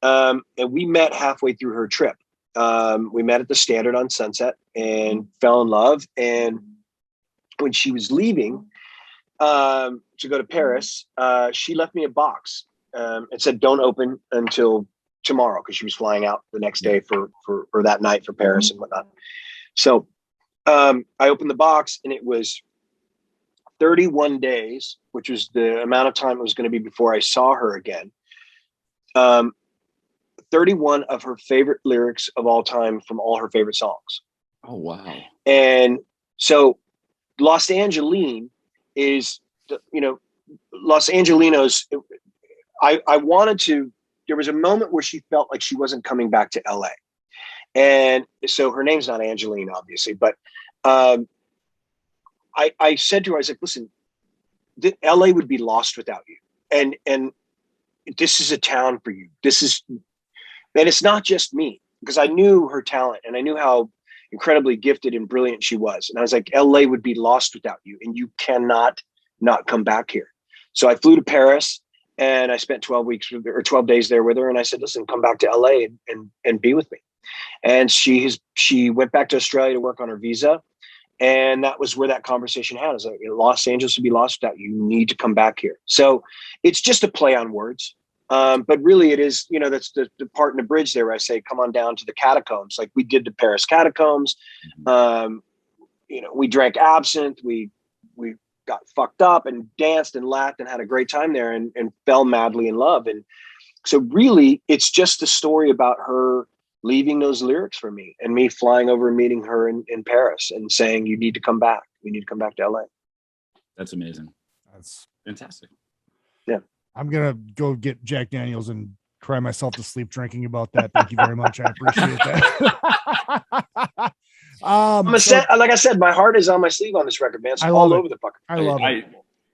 And we met halfway through her trip. We met at the Standard on Sunset and fell in love. And when she was leaving to go to Paris, she left me a box and said, don't open until tomorrow, because she was flying out the next day for that night for Paris and whatnot. So I opened the box, and it was 31 days, which was the amount of time it was going to be before I saw her again. 31 of her favorite lyrics of all time from all her favorite songs. Oh, wow. And so Los Angeline is, Los Angelinos. I wanted to, there was a moment where she felt like she wasn't coming back to LA. And so her name's not Angeline, obviously, but I said to her, I was like, listen, LA would be lost without you. And this is a town for you. And it's not just me, because I knew her talent and I knew how incredibly gifted and brilliant she was. And I was like, LA would be lost without you, and you cannot not come back here. So I flew to Paris, and I spent 12 days there with her. And I said, listen, come back to LA and be with me. And she went back to Australia to work on her visa. And that was where that conversation had. I was like, Los Angeles would be lost without you. You need to come back here. So it's just a play on words. But really it is, that's the part in the bridge there where I say, come on down to the catacombs. Like we did the Paris catacombs. We drank absinthe. We got fucked up and danced and laughed and had a great time there and fell madly in love. And so really it's just a story about her leaving those lyrics for me and me flying over and meeting her in Paris and saying, you need to come back. We need to come back to LA. That's amazing. That's fantastic. Yeah. I'm going to go get Jack Daniels and cry myself to sleep drinking about that. Thank you very much. I appreciate that. Like I said, my heart is on my sleeve on this record, man. It's all over the fucking place. I love it.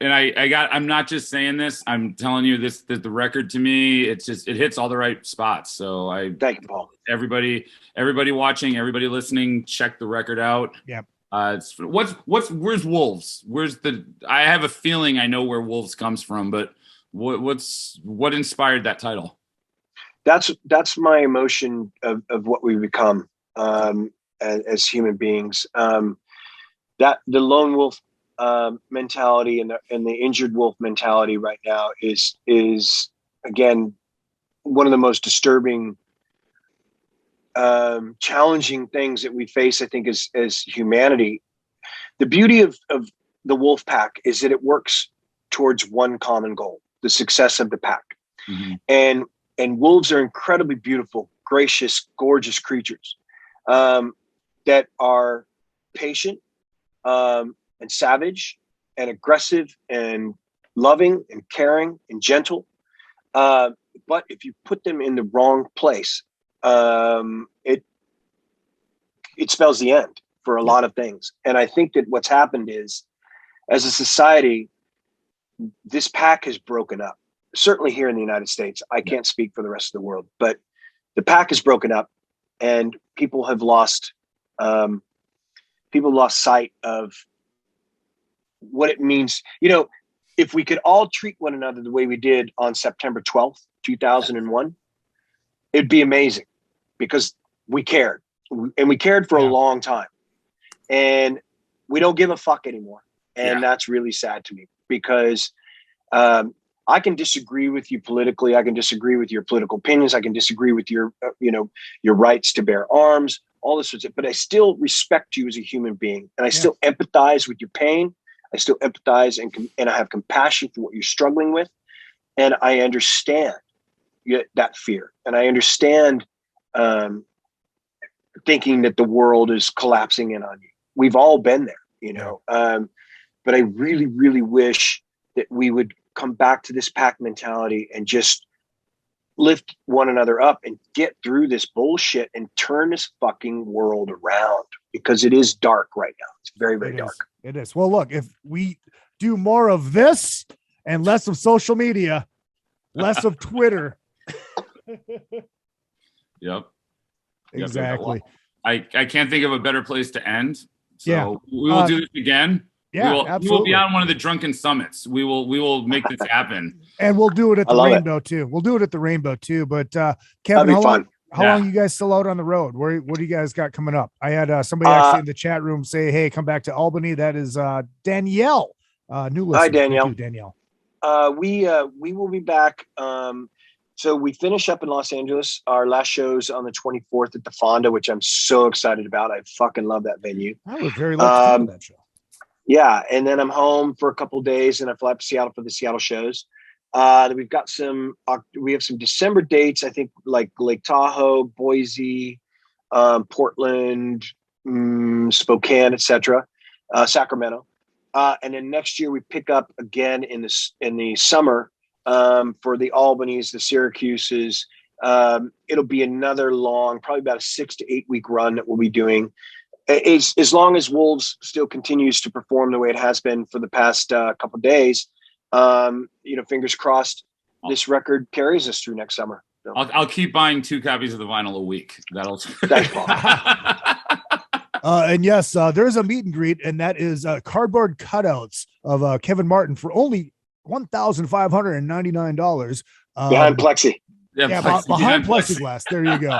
And I'm not just saying this. I'm telling you this, the record to me, it hits all the right spots. So thank you, Paul. Everybody watching, everybody listening, check the record out. Yep. Where's Wolves? I have a feeling I know where Wolves comes from, but what inspired that title? That's my emotion of what we become as human beings. That the lone wolf mentality and the injured wolf mentality right now is again one of the most disturbing, challenging things that we face, I think, as humanity. The beauty of the wolf pack is that it works towards one common goal: the success of the pack. Mm-hmm. And wolves are incredibly beautiful, gracious, gorgeous creatures that are patient and savage and aggressive and loving and caring and gentle. But if you put them in the wrong place, it spells the end for a lot of things. And I think that what's happened is, as a society, this pack has broken up. Certainly here in the United States. I can't speak for the rest of the world, but the pack is broken up, and people have lost sight of what it means. You know, if we could all treat one another the way we did on September 12th, 2001, it'd be amazing, because we cared, and we cared for a long time, and we don't give a fuck anymore. And that's really sad to me, because I can disagree with you politically. I can disagree with your political opinions. I can disagree with your, your rights to bear arms, all this sorts of, but I still respect you as a human being. And I still empathize with your pain. I still empathize and I have compassion for what you're struggling with. And I understand that fear. And I understand thinking that the world is collapsing in on you. We've all been there, but I really, really wish that we would come back to this pack mentality and just lift one another up and get through this bullshit and turn this fucking world around, because it is dark right now. It's very, very dark. It is. Well, look, if we do more of this and less of social media, less of Twitter. Yep. Exactly. I can't think of a better place to end. So Yeah. we will do this again. Yeah, we will absolutely. be on one of the drunken summits. We will make this happen. And we'll do it at the love Rainbow too. We'll do it at the Rainbow too. But That'd Kevin, be how fun. long you guys still out on the road? What do you guys got coming up? I had somebody actually in the chat room say, "Hey, come back to Albany." That is Danielle, new listener. Hi, Danielle. Thank you, Danielle. We will be back. So we finish up in Los Angeles. Our last show's on the 24th at the Fonda, which I'm so excited about. I fucking love that venue. I would very love to come to that show. Yeah, and then I'm home for a couple of days, and I fly up to Seattle for the Seattle shows. We've got we have some December dates, I think, like Lake Tahoe, Boise, Portland, Spokane, etc., Sacramento. And then next year we pick up again in the summer for the Albanys, the Syracuses. It'll be another long, probably about a 6 to 8 week run that we'll be doing. As long as Wolves still continues to perform the way it has been for the past couple of days, fingers crossed, this record carries us through next summer. So. I'll keep buying 2 copies of the vinyl a week. That's And yes, there's a meet and greet, and that is cardboard cutouts of Kevin Martin for only $1,599. Behind Plexi. Behind plexiglass. There you go.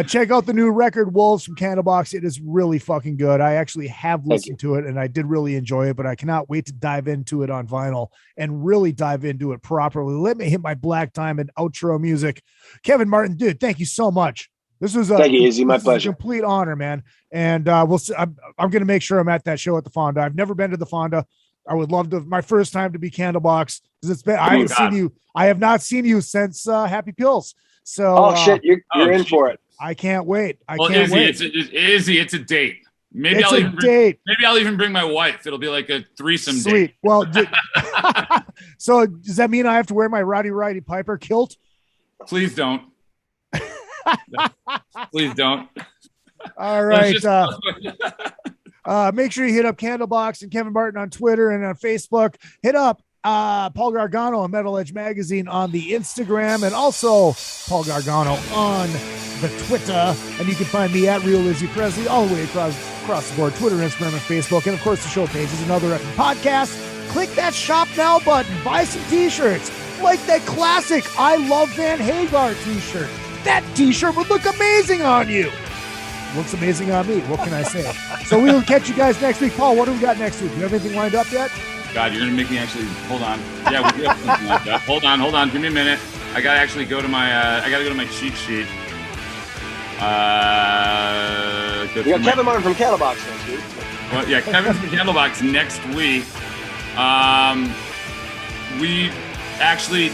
Check out the new record, Wolves, from Candlebox. It is really fucking good. I actually have listened to it, and I did really enjoy it, but I cannot wait to dive into it on vinyl and really dive into it properly. Let me hit my Black Diamond outro music. Kevin Martin, dude, thank you so much. This was thank you, Izzy. My pleasure. A complete honor, man. And I'm going to make sure I'm at that show at the Fonda. I've never been to the Fonda. I would love to. My first time to be Candlebox, because it's been. I have not seen you since Happy Pills. So shit, you're in for it. I can't wait. Can't wait. It's a date. Maybe I'll even bring my wife. It'll be like a threesome date. Sweet. Well, so does that mean I have to wear my Roddy Piper kilt? Please don't. Please don't. All right. Make sure you hit up Candlebox and Kevin Martin on Twitter and on Facebook. Hit up Paul Gargano on Metal Edge Magazine on the Instagram, and also Paul Gargano on the Twitter. And you can find me at Real Izzy Presley all the way across the board, Twitter, Instagram, and Facebook. And of course, the show page is another podcast. Click that shop now button. Buy some t-shirts like that classic I Love Van Hagar t-shirt. That t-shirt would look amazing on you. Looks amazing on me. What can I say? So we will catch you guys next week. Paul, what do we got next week? Do you have anything lined up yet? God, you're going to make me actually, hold on. Yeah, we do have something like that. Hold on. Give me a minute. I got to actually go to my, cheat sheet. You got Kevin Martin from Candlebox next week. Well, yeah, Kevin from Candlebox next week.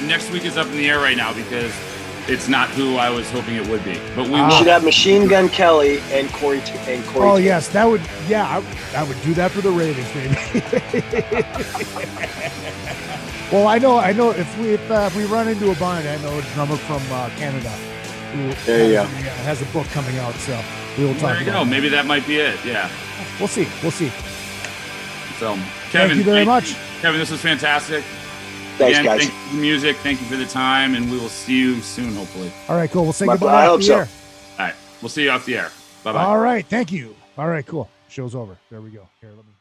Next week is up in the air right now because it's not who I was hoping it would be. But we You will. should have Machine Gun Kelly and Corey. Oh yes, that would. Yeah, I would do that for the ratings, baby. Well, I know. If we run into a bind, I know a drummer from Canada who has a book coming out, so we will talk. There you go. Maybe that might be it. Yeah. We'll see. So, Kevin, thank you very much. Kevin, this was fantastic. Thanks, Again, guys. thank you for the music. Thank you for the time, and we will see you soon, hopefully. All right, cool. We'll say I goodbye hope off the so. air. All right. We'll see you off the air. Bye-bye. All right, thank you. All right, cool. Show's over. There we go. Here, let me.